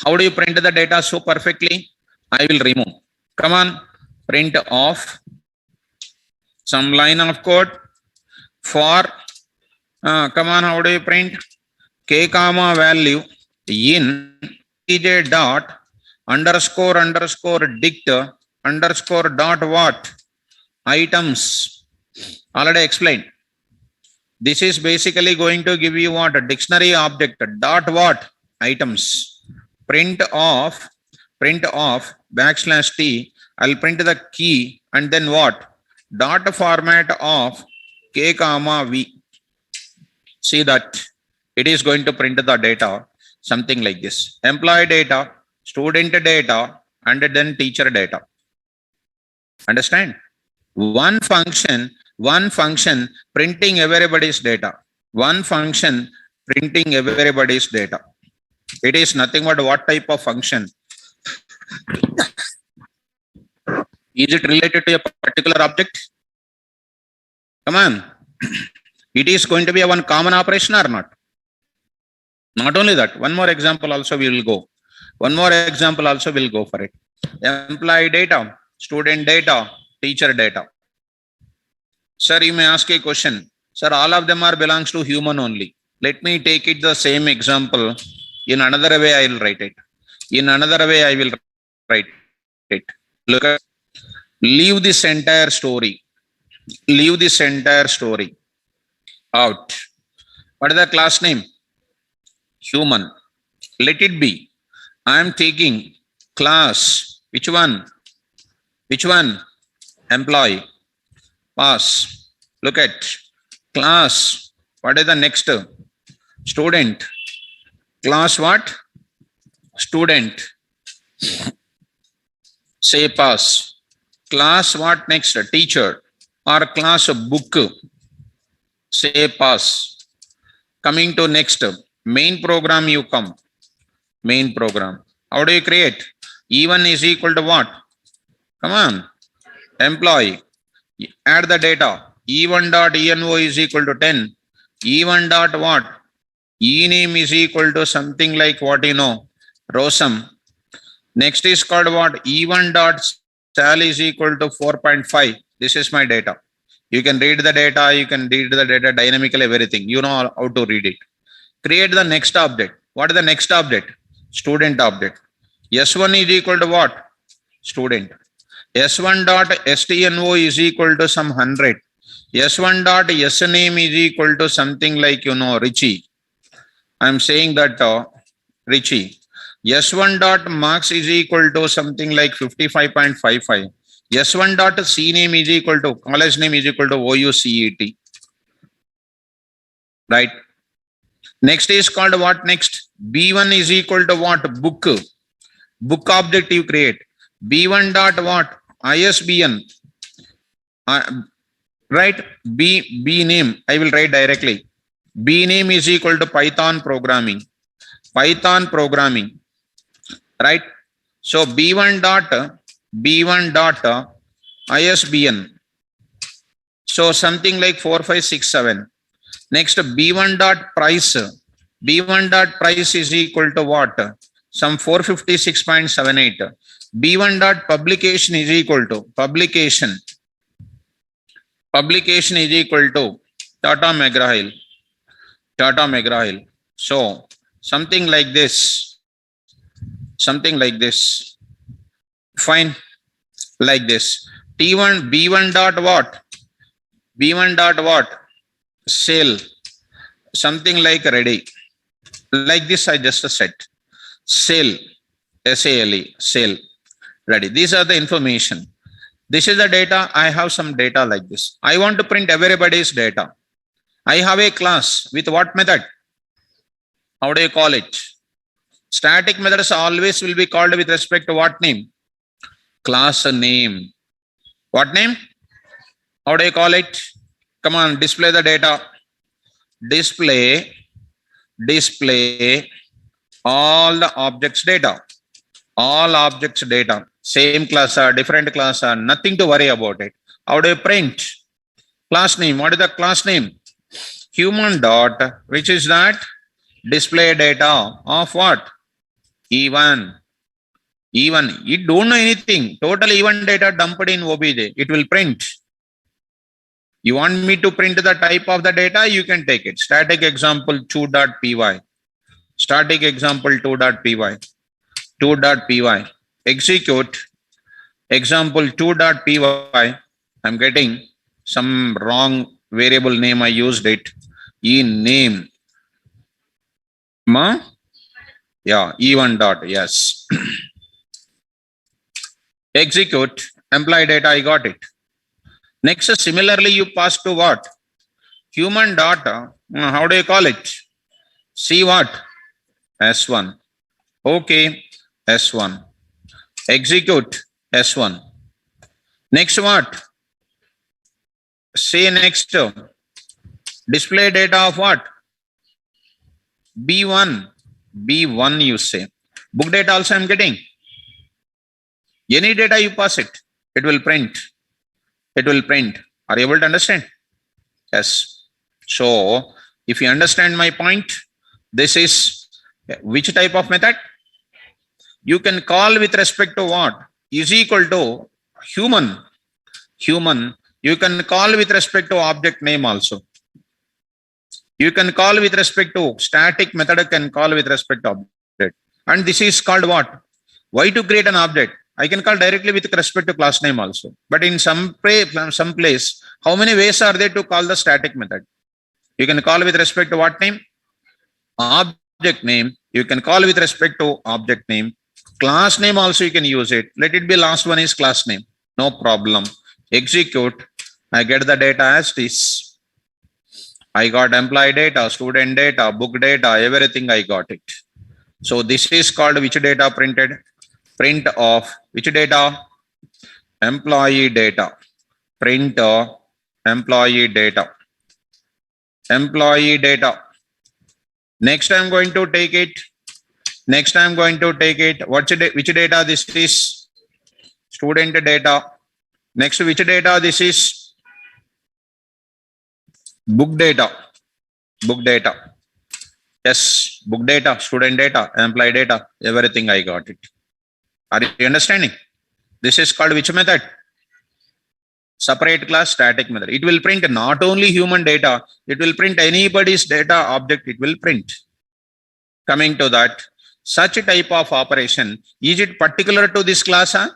How do you print the data so perfectly? I will remove. Come on. Print off. Some line of code. For. Come on. How do you print? K comma value in OBJ dot underscore dict underscore dot what? Items. Already explained. This is basically going to give you what? A dictionary object. Dot what? Items. Print off \t. I'll print the key and then what? Dot format of K comma V. See that it is going to print the data. Something like this. Employee data, student data, and then teacher data. Understand? One function printing everybody's data. One function printing everybody's data. It is nothing but what type of function? Is it related to a particular object? Come on. It is going to be a one common operation or not? Not only that, one more example also we will go. One more example also will go for it. Employee data, student data, teacher data. Sir, you may ask a question. Sir, all of them are belongs to human only. Let me take it the same example. In another way, I will write it. In another way, I will write it. Look at, leave this entire story. Leave this entire story out. What is the class name? Human. Let it be. I am taking class. Which one? Which one? Employee. Pass. Look at class. What is the next? Student. Class what? Student. Say pass. Class what next? Teacher. Or class book. Say pass. Coming to next. Main program you come. Main program. How do you create? E1 is equal to what? Come on. Employee. Add the data. E1 dot ENO is equal to 10. E1 dot what? E name is equal to something like what you know. Rosam. Next is called what? E1 dot sal is equal to 4.5. This is my data. You can read the data. You can read the data dynamically, everything. You know how to read it. Create the next object. What is the next object? Student object. S1 is equal to what? Student. S1 dot STNO is equal to some 100. S1 dot SName is equal to something like, you know, Richie. I'm saying that Richie. S1 dot marks is equal to something like 55.55. S1 dot C name is equal to, college name is equal to OUCET. Right. Next is called what next? B1 is equal to what? Book. Book object you create. B1 dot what? ISBN. Right? B name. I will write directly. B name is equal to Python programming. Python programming. Right? So B1 dot ISBN. So something like 4567. Next B1 dot price. B1 dot price is equal to what? Some 456.78. B1 dot publication is equal to publication. Publication is equal to Tata McGraw-Hill. Tata McGraw-Hill. So something like this. Something like this. Fine. Like this. T1 B1 dot what? B1 dot what? Sale. Something like ready. Like this I just said. Sale. SALE. Sale. Ready. These are the information. This is the data. I have some data like this. I want to print everybody's data. I have a class with what method? How do you call it? Static methods always will be called with respect to what name? Class name. What name? How do you call it? Come on, display the data. Display all the objects data. All objects data. Same class or different class or nothing to worry about it. How do you print? Class name. What is the class name? Human dot, which is that? Display data of what? E1. E1. You don't know anything. Total E1 data dumped in OBJ. It will print. You want me to print the type of the data? You can take it. Static example 2.py. Static example 2.py. 2.py. Execute example 2.py. I'm getting some wrong variable name. I used it. E name. Yeah, E1 dot. Yes. Execute employee data. I got it. Next, similarly, you pass to what? Human data. How do you call it? See what? S1. Okay. S1. Execute S1. Next what? Say next. Display data of what? B1. B1 you say. Book data also I'm getting. Any data you pass it. It will print. It will print. Are you able to understand? Yes. So, if you understand my point, this is which type of method? You can call with respect to what? Is equal to human. Human. You can call with respect to object name also. You can call with respect to static method, can call with respect to object. And this is called what? Why to create an object? I can call directly with respect to class name also. But in some place, how many ways are there to call the static method? You can call with respect to what name? Object name. You can call with respect to object name. Class name also you can use it. Let it be last one is class name. No problem. Execute. I get the data as this. I got employee data, student data, book data, everything I got it. So this is called which data printed? Print of which data? Employee data. Print employee data. Employee data. Next I'm going to take it. Next I'm going to take it. Which data this is? Student data. Next which data this is? Book data. Book data. Yes, book data, student data, employee data, everything I got it. Are you understanding? This is called which method? Separate class static method. It will print not only human data, it will print anybody's data object, it will print. Coming to that, such a type of operation, is it particular to this class? Huh?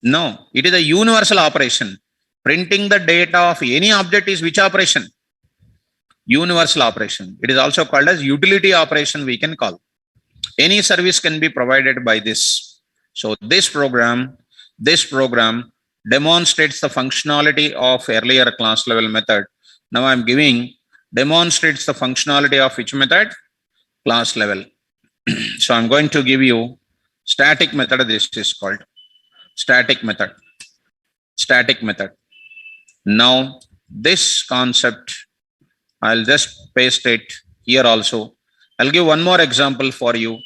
No, it is a universal operation. Printing the data of any object is which operation? Universal operation. It is also called as utility operation we can call. Any service can be provided by this. So this program demonstrates the functionality of earlier class level method. Now I'm giving demonstrates the functionality of which method? Class level. So I'm going to give you static method. This is called static method. Static method. Now this concept, I'll just paste it here also. I'll give one more example for you.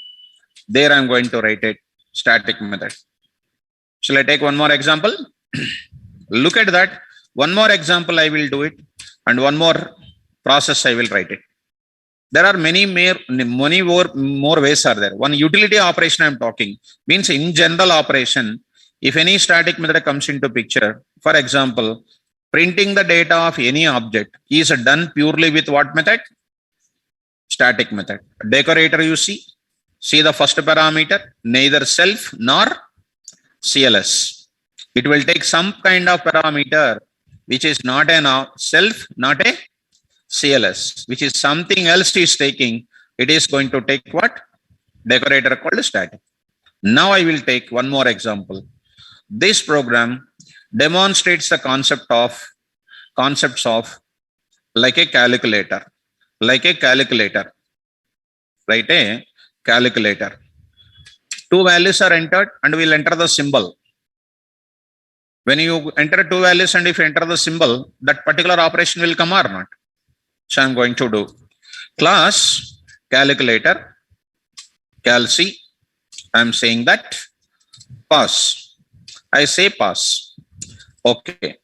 There I'm going to write it. Static method. Shall I take one more example? Look at that. One more example I will do it, and one more process I will write it. There are many more ways are there. One utility operation I'm talking means in general operation, if any static method comes into picture, for example, printing the data of any object is done purely with what method? Static method. Decorator you see the first parameter, neither self nor CLS. It will take some kind of parameter which is not a self, not a CLS, which is something else is taking. It is going to take what? Decorator called static. Now I will take one more example. This program demonstrates the concepts of like a calculator. Right? A calculator. Two values are entered and we'll enter the symbol. When you enter two values and if you enter the symbol, that particular operation will come or not. So I'm going to do class calculator, calc. I'm saying that pass. I say pass. Okay.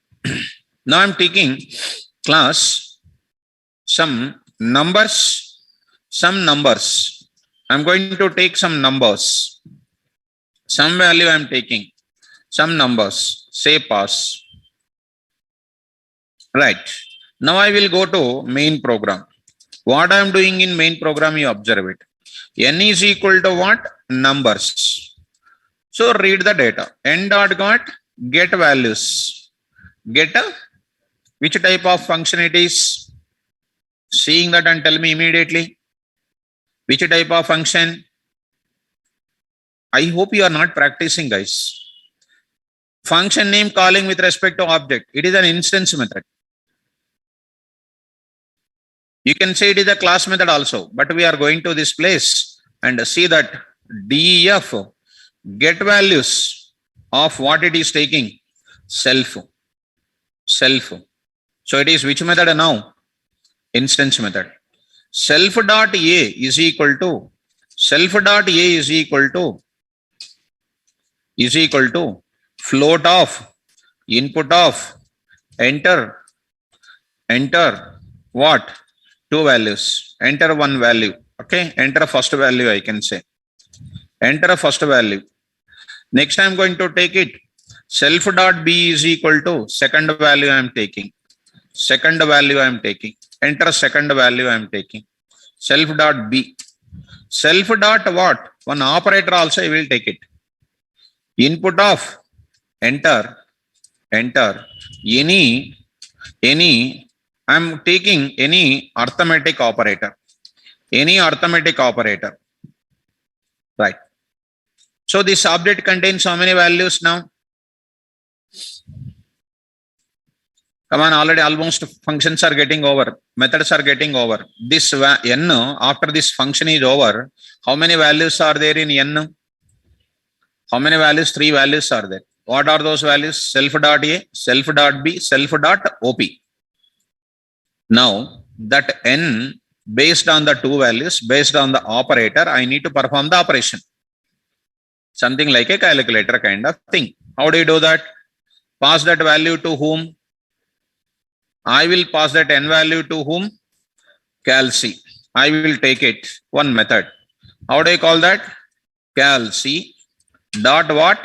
Now I'm taking class some numbers. I'm going to take some numbers. Some value I'm taking. Some numbers. Say pass. Right. Now I will go to main program. What I am doing in main program, you observe it. N is equal to what? Numbers. So read the data. N dot got get values. Get which type of function it is? Seeing that and tell me immediately. Which type of function? I hope you are not practicing, guys. Function name calling with respect to object. It is an instance method. You can say it is a class method also, but we are going to this place and see that DEF get values of what it is taking. Self. So it is which method now? Instance method. Self dot A is equal to float of input of enter what? Two values. Enter one value. Okay. Enter first value. I can say enter first value. Next I'm going to take it. Self dot B is equal to second value I am taking. Enter second value I am taking. Self dot B. Self dot what? One operator also I will take it. Input of enter any I'm taking any arithmetic operator. Any arithmetic operator. Right. So this object contains how many values now? Come on, already almost functions are getting over. Methods are getting over. This n, after this function is over, how many values are there in n? How many values? 3 values are there. What are those values? Self dot A, self dot B, self dot OP. Now that n, based on the 2 values, based on the operator, I need to perform the operation. Something like a calculator kind of thing. How do you do that? Pass that value to whom? I will pass that n value to whom? Calc. I will take it. One method. How do I call that? Calc dot what?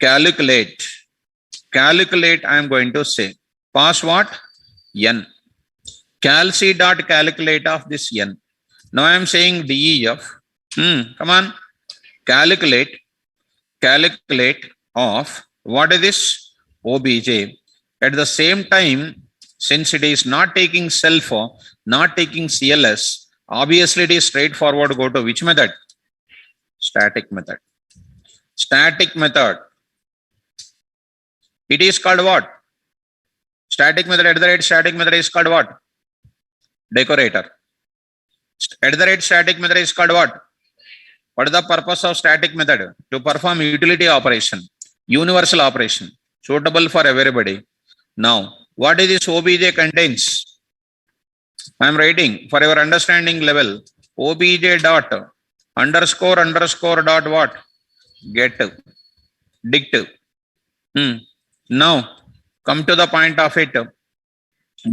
Calculate. Calculate I am going to say. Pass what? N. Calc dot calculate of this n. Now I am saying DEF. Come on. Calculate of what is this? OBJ. At the same time, since it is not taking self, not taking CLS, obviously it is straightforward. Go to which method? Static method. Static method. It is called what? Static method at the rate static method is called what? Decorator. At the rate static method is called what? What is the purpose of static method? To perform utility operation, universal operation, suitable for everybody. Now, what is this OBJ contains? I am writing for your understanding level. OBJ dot underscore dot what? Get dict. Now, come to the point of it.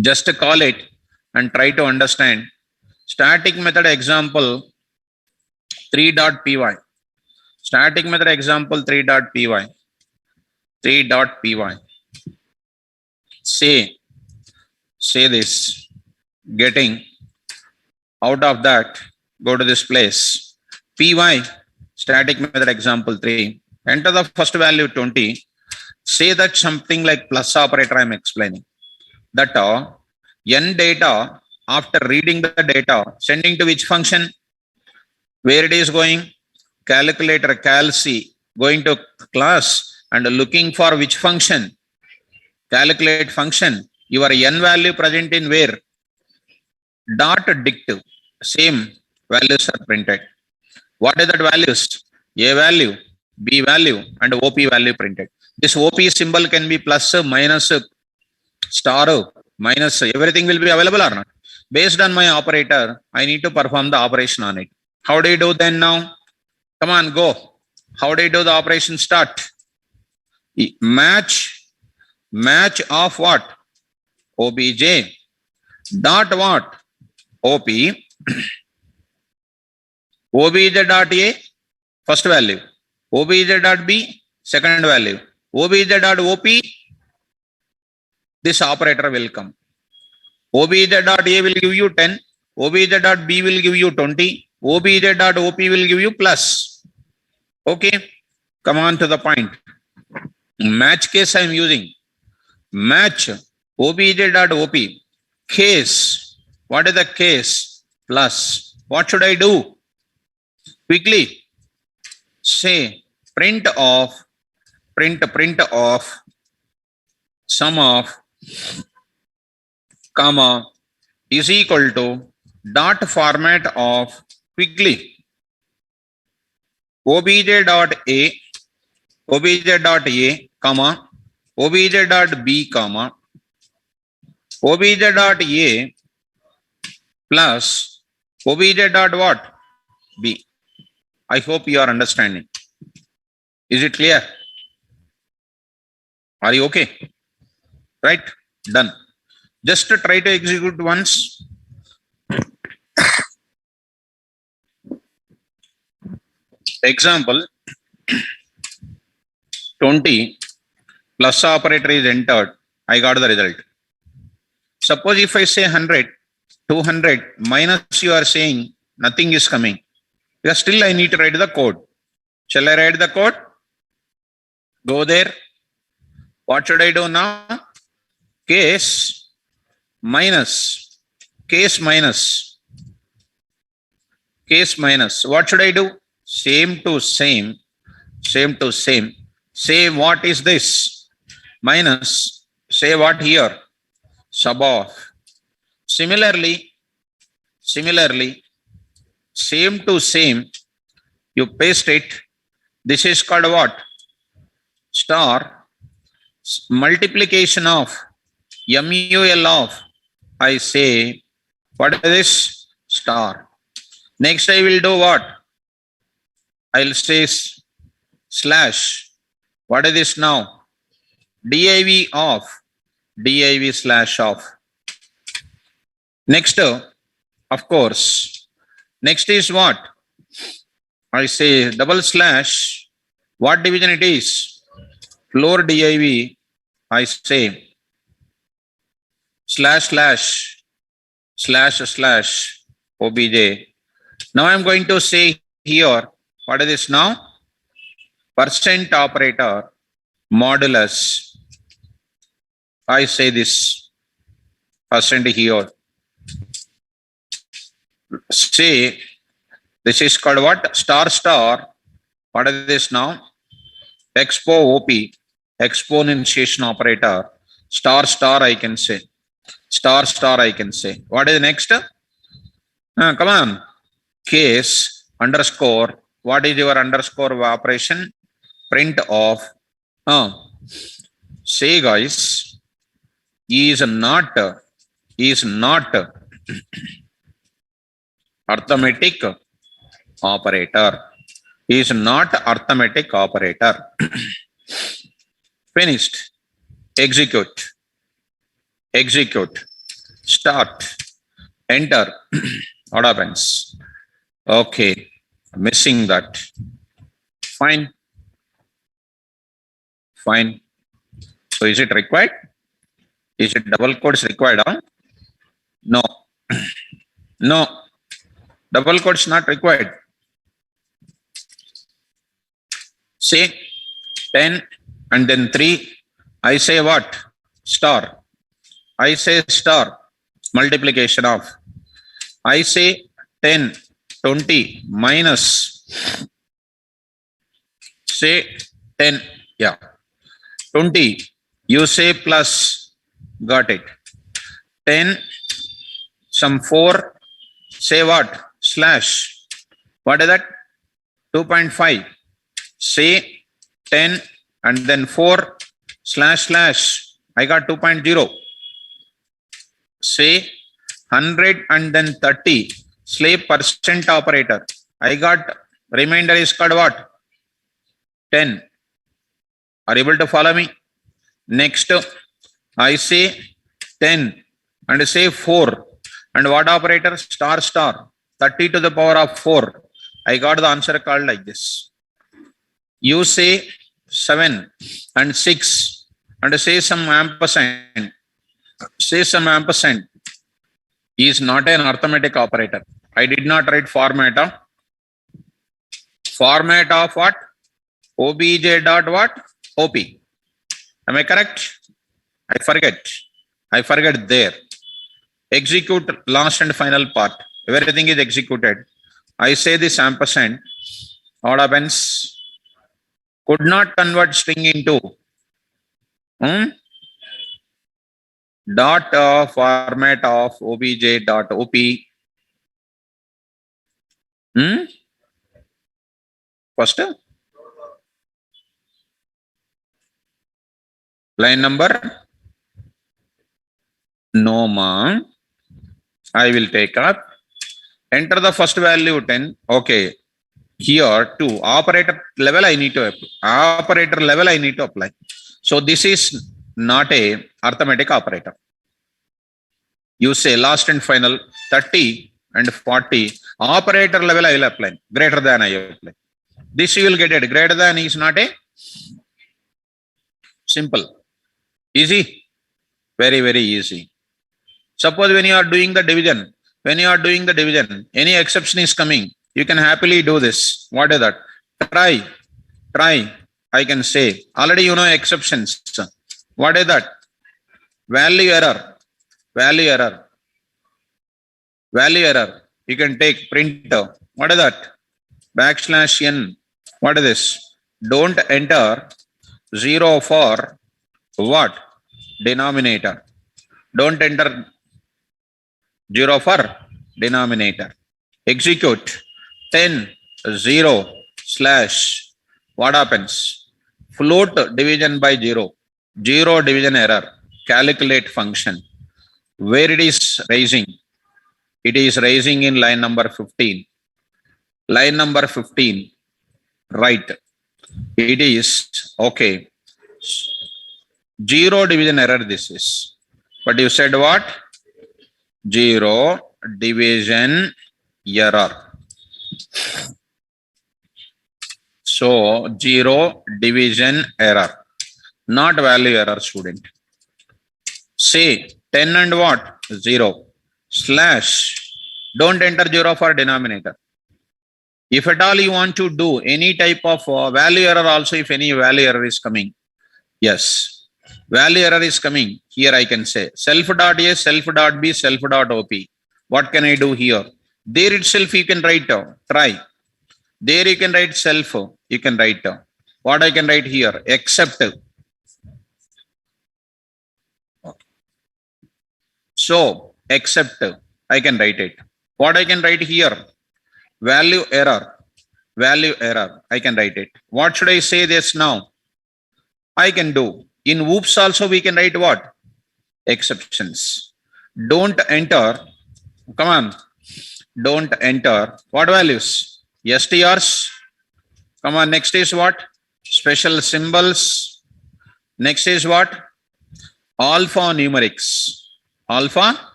Just call it and try to understand. Static method example 3.py. Static method example 3.py. 3.py. Say this. Getting out of that, go to this place. Py, static method example 3. Enter the first value 20. Say that something like plus operator I am explaining. That n data, after reading the data, sending to which function? Where it is going? Calculator, calc, going to class and looking for which function? Calculate function. Your n value present in where? Dot dict. Same values are printed. What are that values? A value, B value, and OP value printed. This OP symbol can be plus, minus, star, minus, everything will be available or not. Based on my operator, I need to perform the operation on it. How do you do then now? Come on, go. How do you do the operation start? Match of what? OBJ dot what? OP. OBJ dot A, first value. OBJ dot B, second value. OBJ dot OP, this operator will come. OBJ dot A will give you 10. OBJ dot B will give you 20. OBJ dot OP will give you plus. Okay. Come on to the point. Match case I am using. Match OBJ dot OP. Case. What is the case? Plus. What should I do? Quickly. Say print of sum of comma is equal to dot format of quickly obj dot a comma obj dot b comma obj dot a plus obj dot what? B. I hope you are understanding. Is it clear? Are you okay? Right? Done. Just to try to execute once. Example 20 plus operator is entered. I got the result. Suppose if I say 100, 200 minus, you are saying nothing is coming. Because still I need to write the code. Shall I write the code? Go there. What should I do now? Case minus. Case minus. Case minus. What should I do? Same to same. Same to same. Say what is this? Minus. Say what here? Sub of. Similarly, same to same, you paste it. This is called what? Star multiplication of MUL of, I say, what is this? Star. Next I will do what? I'll say slash. What is this now? div of, div slash of. Next, of course, next is what? I say double slash. What division it is? Floor div. I say slash slash slash slash obj. Now I am going to say here, what is this now? Percent operator modulus. I say this percent here. Say this is called what? Star star. What is this now? Expo OP, exponentiation operator. Star star I can say. Star star I can say. What is the next? Come on. Case underscore. What is your underscore operation? Print of. Say guys, is not arithmetic operator. Is not arithmetic operator. Finished. Execute. Execute. Start. Enter. What happens? Okay. Missing that. Fine. Fine. So is it required? Is it double quotes required? Huh? No. No. Double quotes not required. Say 10 and then 3. I say what? Star. I say star. Multiplication of. I say 10, 20 minus. Say 10. Yeah. 20. You say plus. Got it. 10. Some 4. Say what? Slash. What is that? 2.5. Say 10 and then 4 slash slash. I got 2.0. Say 100 and then 30. Say percent operator. I got remainder is called what? 10. Are you able to follow me? Next, I say 10 and say 4. And what operator? Star star. 30 to the power of 4. I got the answer called like this. You say 7 and 6 and say some ampersand. Say some ampersand. Is not an arithmetic operator. I did not write format of. Format of what? Obj dot what? OP. Am I correct? I forget there. Execute last and final part. Everything is executed. I say this ampersand. What happens? Could not convert string into dot format of obj dot op. First line number. No ma. I will take up. Enter the first value 10. Okay. Here to operator level I need to apply. Operator level I need to apply. So this is not a arithmetic operator. You say last and final 30 and 40. Operator level I will apply. Greater than I apply. This you will get it. Greater than is not a simple. Easy. Very, very easy. Suppose when you are doing the division, any exception is coming, You can happily do this. What is that? Try. I can say already, you know, exceptions. What is that? Value error. You can take print. What is that? \n. What is this? Don't enter 0 for what? Denominator. Don't enter 0 for denominator. Execute 10 0 slash. What happens? Float division by 0. 0 division error. Calculate function. Where it is raising? It is raising in line number 15. Line number 15. Right. It is okay. 0 division error this is. But you said what? 0 division error. So 0 division error, not value error, student. Say 10 and what? 0 slash. Don't enter 0 for denominator. If at all you want to do any type of value error also, if any value error is coming, yes, value error is coming. Here I can say self.a, self.b, self.op. What can I do here? There itself you can write try. There you can write self. You can write what I can write here? Except. So except I can write it. What I can write here? Value error. I can write it. What should I say this now? I can do. In whoops also we can write what? Exceptions. Don't enter. Come on. Don't enter. What values? STRs. Come on. Next is what? Special symbols. Next is what? Alphanumerics.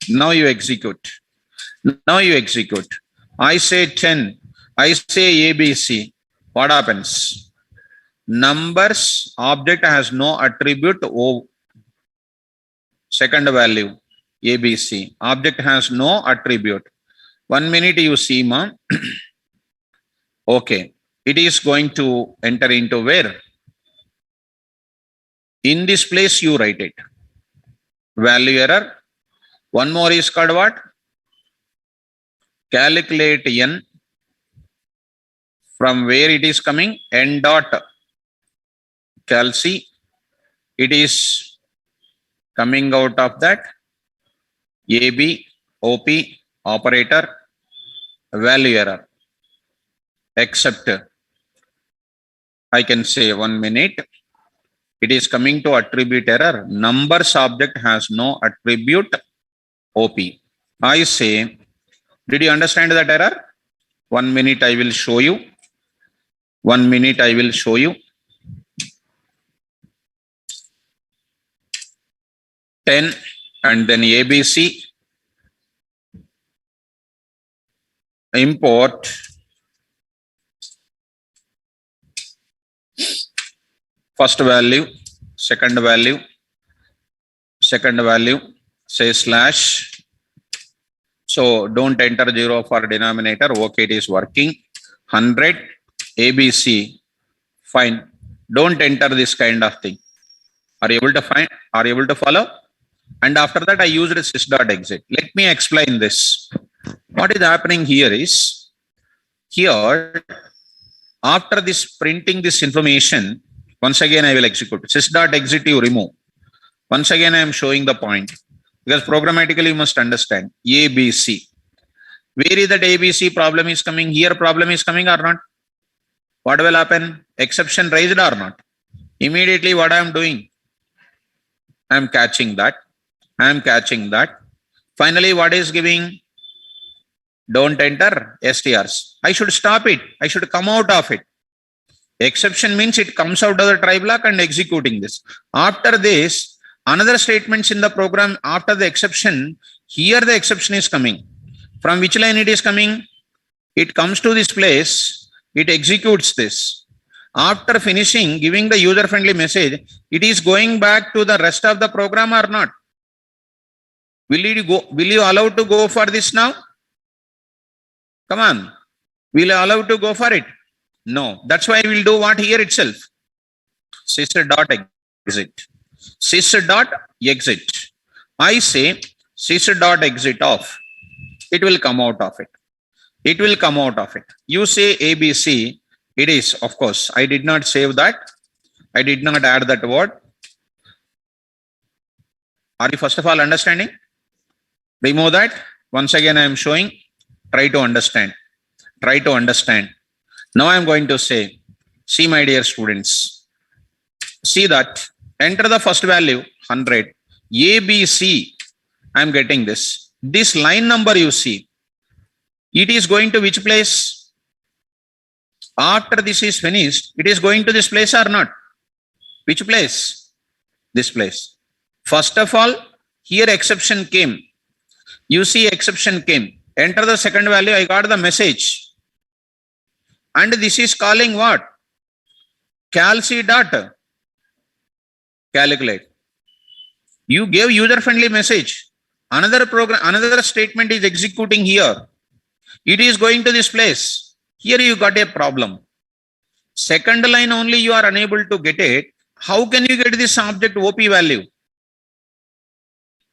Now you execute. I say 10. I say ABC. What happens? Numbers object has no attribute O. Second value ABC. Object has no attribute. 1 minute you see, ma. Okay. It is going to enter into where? In this place you write it. Value error. One more is called what? Calculate n. From where it is coming? N dot calc. It is coming out of that AB, OP, operator, value error. Except I can say 1 minute. It is coming to attribute error. Numbers object has no attribute OP. I say, did you understand that error? 1 minute I will show you. 1 minute I will show you. 10 and then ABC. Import first value, second value, say slash. So don't enter 0 for denominator. Okay, it is working. 100 ABC. Fine. Don't enter this kind of thing. Are you able to find? Are you able to follow? And after that, I used sys.exit. Let me explain this. What is happening here is, here, after this printing this information, once again I will execute. Sys.exit you remove. Once again I am showing the point. Because programmatically you must understand. ABC. Where is that ABC problem is coming? Here problem is coming or not? What will happen? Exception raised or not? Immediately what I am doing? I am catching that. Finally, what is giving? Don't enter STRs. I should stop it. I should come out of it. Exception means it comes out of the try block and executing this. After this, another statements in the program after the exception, here the exception is coming. From which line it is coming? It comes to this place. It executes this. After finishing giving the user-friendly message, it is going back to the rest of the program or not? Will you allow to go for this now? Come on. Will you allow to go for it? No. That's why we'll do what here itself. Sys dot exit. Sys dot exit. I say sys dot exit off. It will come out of it. It will come out of it. You say ABC. It is, of course. I did not save that. I did not add that word. Are you first of all understanding? Remove that. Once again, I am showing. Try to understand. Try to understand. Now I am going to say, see my dear students, see that, enter the first value, 100, ABC, I am getting this. This line number you see, it is going to which place? After this is finished, it is going to this place or not? Which place? This place. First of all, here exception came. You see exception came. Enter the second value, I got the message. And this is calling what? Calc dot calculate. You gave user-friendly message. Another program, another statement is executing here. It is going to this place. Here you got a problem. Second line only you are unable to get it. How can you get this object OP value?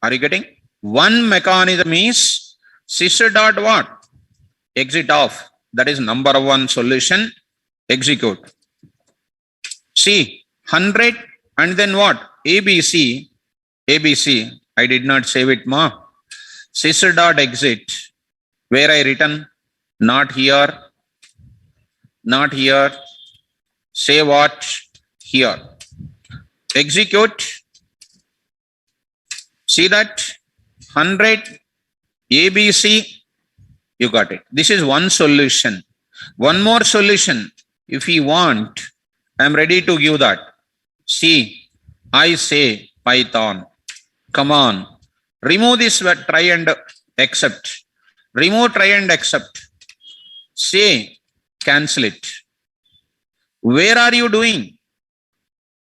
Are you getting? One mechanism is sys dot what? Exit off. That is number one solution. Execute. See, 100 and then what? ABC. ABC. I did not save it, ma. Sys dot exit. Where I written? Not here. Not here. Say what? Here. Execute. See that? 100 ABC. You got it. This is one solution. One more solution. If you want, I am ready to give that. See, I say Python. Come on. Remove this try and accept. Remove try and accept. Say cancel it. Where are you doing?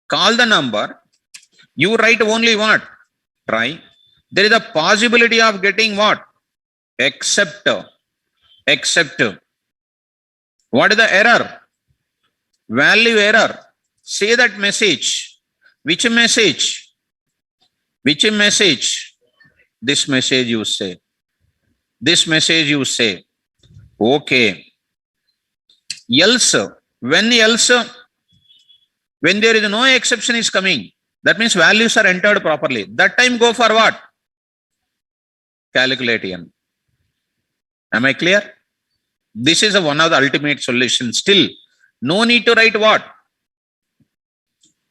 Call the number. You write only what? Try. There is a possibility of getting what? Accept. Accept. What is the error? Value error. Say that message. Which message? Which message? This message you say. This message you say. Okay. Else. When else? When there is no exception is coming. That means values are entered properly. That time go for what? Calculation. Am I clear? This is one of the ultimate solutions. Still, no need to write what?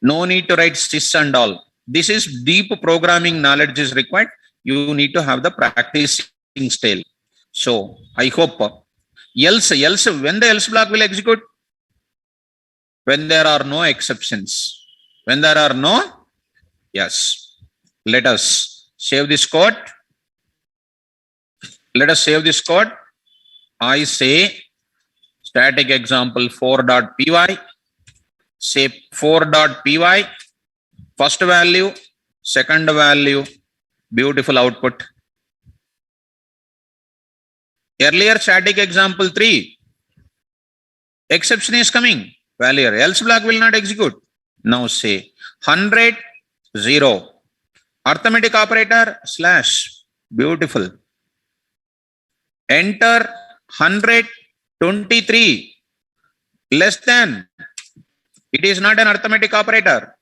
No need to write sys and all. This is deep programming knowledge is required. You need to have the practicing style. So, I hope. Else, when the else block will execute? When there are no exceptions. When there are no? Yes. Let us save this code. Let us save this code. I say static example 4.py. Say 4.py. First value, second value, beautiful output. Earlier static example 3. Exception is coming. Value else block will not execute. Now say 100, 0. Arithmetic operator slash. Beautiful. Enter 123 less than. It is not an arithmetic operator.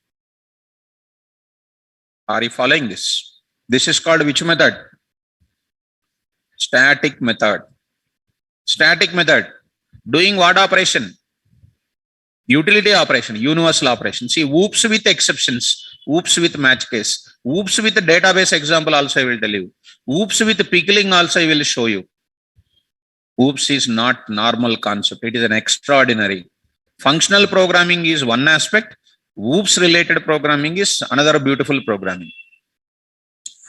Are you following this? This is called which method? Static method. Static method. Doing what operation? Utility operation, universal operation. See, whoops with exceptions, whoops with match case, whoops with database example also I will tell you. Whoops with pickling also I will show you. Whoops is not normal concept. It is an extraordinary. Functional programming is one aspect. Whoops related programming is another beautiful programming.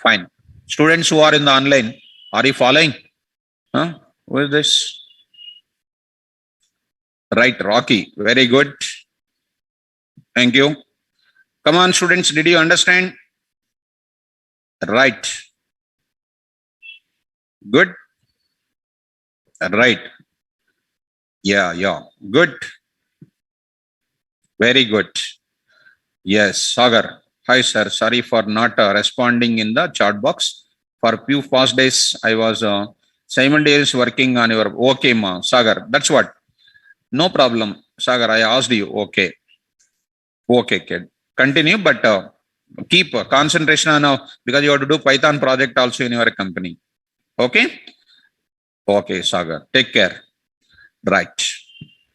Fine. Students who are in the online, are you following? Huh? What is this? Right, Rocky. Very good. Thank you. Come on, students. Did you understand? Right. Good. Right. Yeah. Good. Very good. Yes, Sagar. Hi, sir. Sorry for not responding in the chat box. For few past days, I was simultaneously working on your. Okay, ma, Sagar. That's what. No problem, Sagar. I asked you. Okay. Okay, kid. Continue, but keep concentration on because you have to do Python project also in your company. Okay. Okay, Sagar. Take care. Right.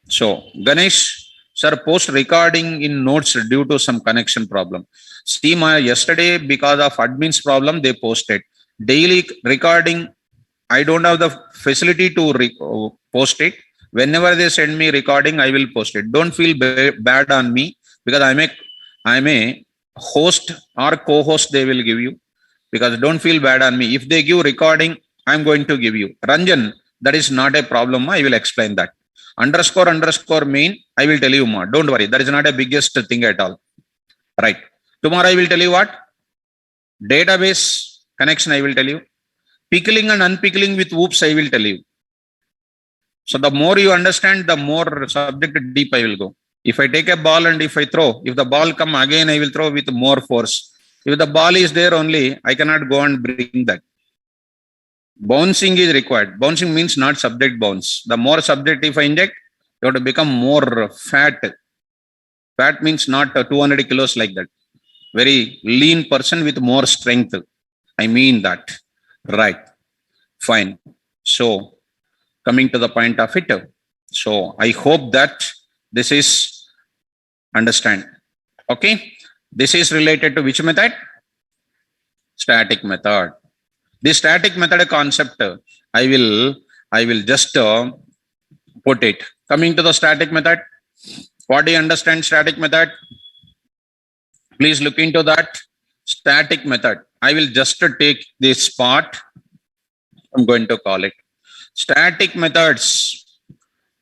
So, Ganesh, sir, post recording in notes due to some connection problem. See, yesterday, because of admin's problem, they posted daily recording. I don't have the facility to post it. Whenever they send me recording, I will post it. Don't feel bad on me because I'm a host or co-host. They will give you because don't feel bad on me. If they give recording, I'm going to give you. Ranjan, that is not a problem. I will explain that. Underscore mean, I will tell you more. Don't worry. That is not a biggest thing at all. Right. Tomorrow I will tell you what? Database connection I will tell you. Pickling and unpickling with whoops I will tell you. So the more you understand, the more subject deep I will go. If I take a ball and if I throw, if the ball come again, I will throw with more force. If the ball is there only, I cannot go and bring that. Bouncing is required. Bouncing means not subject bounce. The more subject if I inject, you have to become more fat. Fat means not 200 kilos like that. Very lean person with more strength. I mean that. Right. Fine. So coming to the point of it. So I hope that this is understand. Okay. This is related to which method? Static method. This static method concept, I will just put it. Coming to the static method, what do you understand static method? Please look into that static method. I will just take this part. I'm going to call it static methods.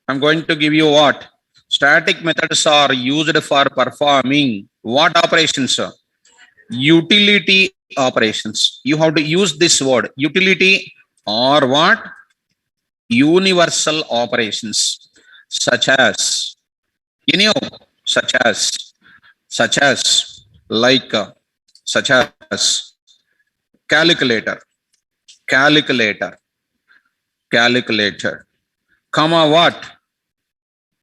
I'm going to give you what? Static methods are used for performing what operations? Utility operations. You have to use this word utility or what? Universal operations such as such as like such as calculator comma what?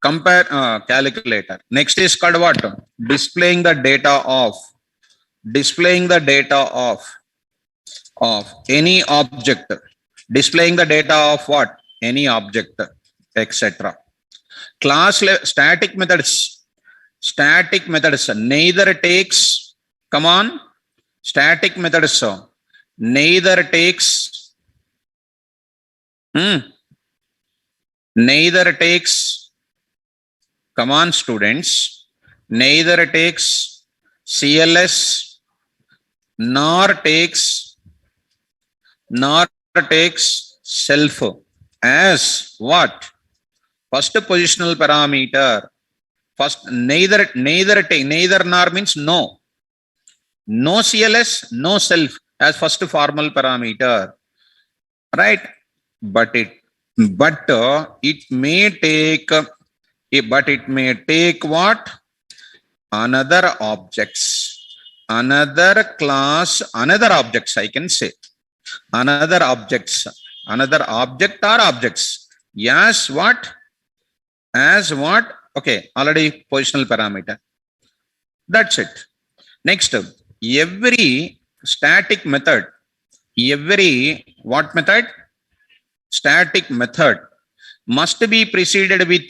Compare calculator. Next is called what? Displaying the data of any object. Displaying the data of what? Any object, etc. Static methods neither takes, come on, static methods neither takes come on students, neither takes CLS nor takes self as what? First positional parameter. First neither nor means no CLS, no self as first formal parameter, right? But it may take what? Another objects, another class, another objects, I can say another object or objects. Yes, what? As what? Okay, already positional parameter. That's it. Next, every static method, what method? Static method must be preceded with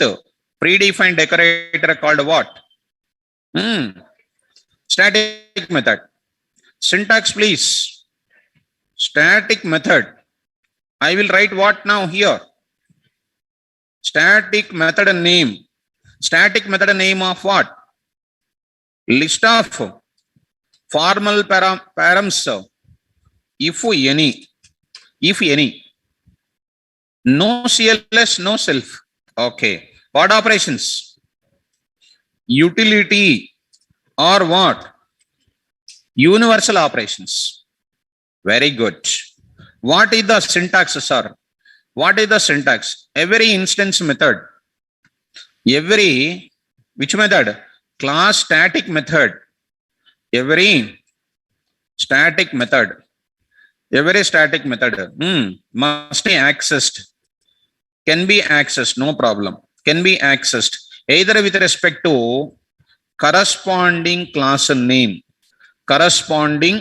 predefined decorator called what? Static method. Syntax, please. Static method. I will write what now here? Static method name. Static method name of what? List of formal params. If any. No CLS, no self. Okay. What operations? Utility or what? Universal operations. Very good. What is the syntax, sir? What is the syntax? Every instance method. Every, which method? Class static method. Every static method. Every static method must be accessed. Can be accessed, no problem. Can be accessed either with respect to corresponding class name. Corresponding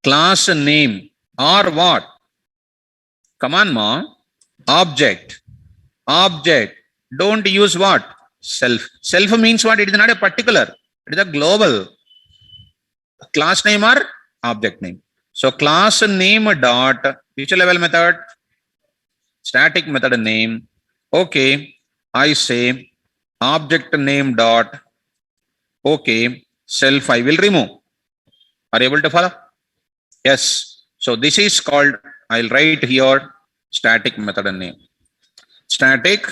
class name or what? Come on, ma. Object. Object. Don't use what? Self. Self means what? It is not a particular. It is a global. Class name or object name. So class name dot, which level method? Static method name. Okay. I say object name dot. Okay. Self I will remove. Are you able to follow? Yes. So this is called, I'll write here static method name. Static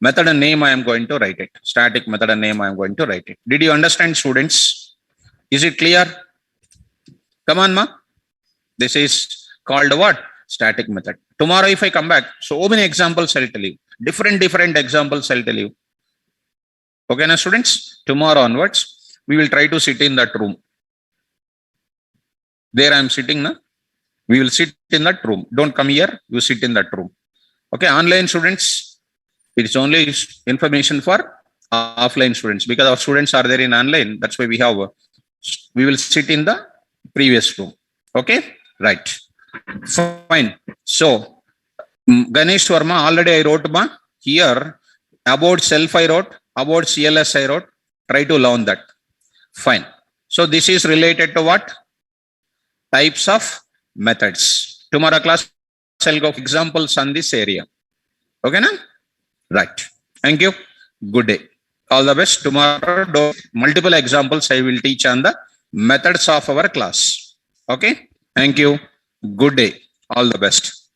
method name I am going to write it. Static method name I am going to write it. Did you understand, students? Is it clear? Come on, ma. This is called what? Static method. Tomorrow if I come back, so many examples I'll tell you. Different examples I'll tell you. Okay, now students, tomorrow onwards, we will try to sit in that room. There I am sitting now. We will sit in that room. Don't come here. You sit in that room. Okay, online students, it's only information for offline students because our students are there in online. That's why we will sit in the previous room. Okay, right. Fine. So, Ganesh Verma, already I wrote here about self I wrote, about CLS I wrote. Try to learn that. Fine. So this is related to what? Types of methods. Tomorrow class I'll go examples on this area. Okay, na? Right. Thank you. Good day. All the best. Tomorrow, multiple examples I will teach on the methods of our class. Okay. Thank you. Good day. All the best.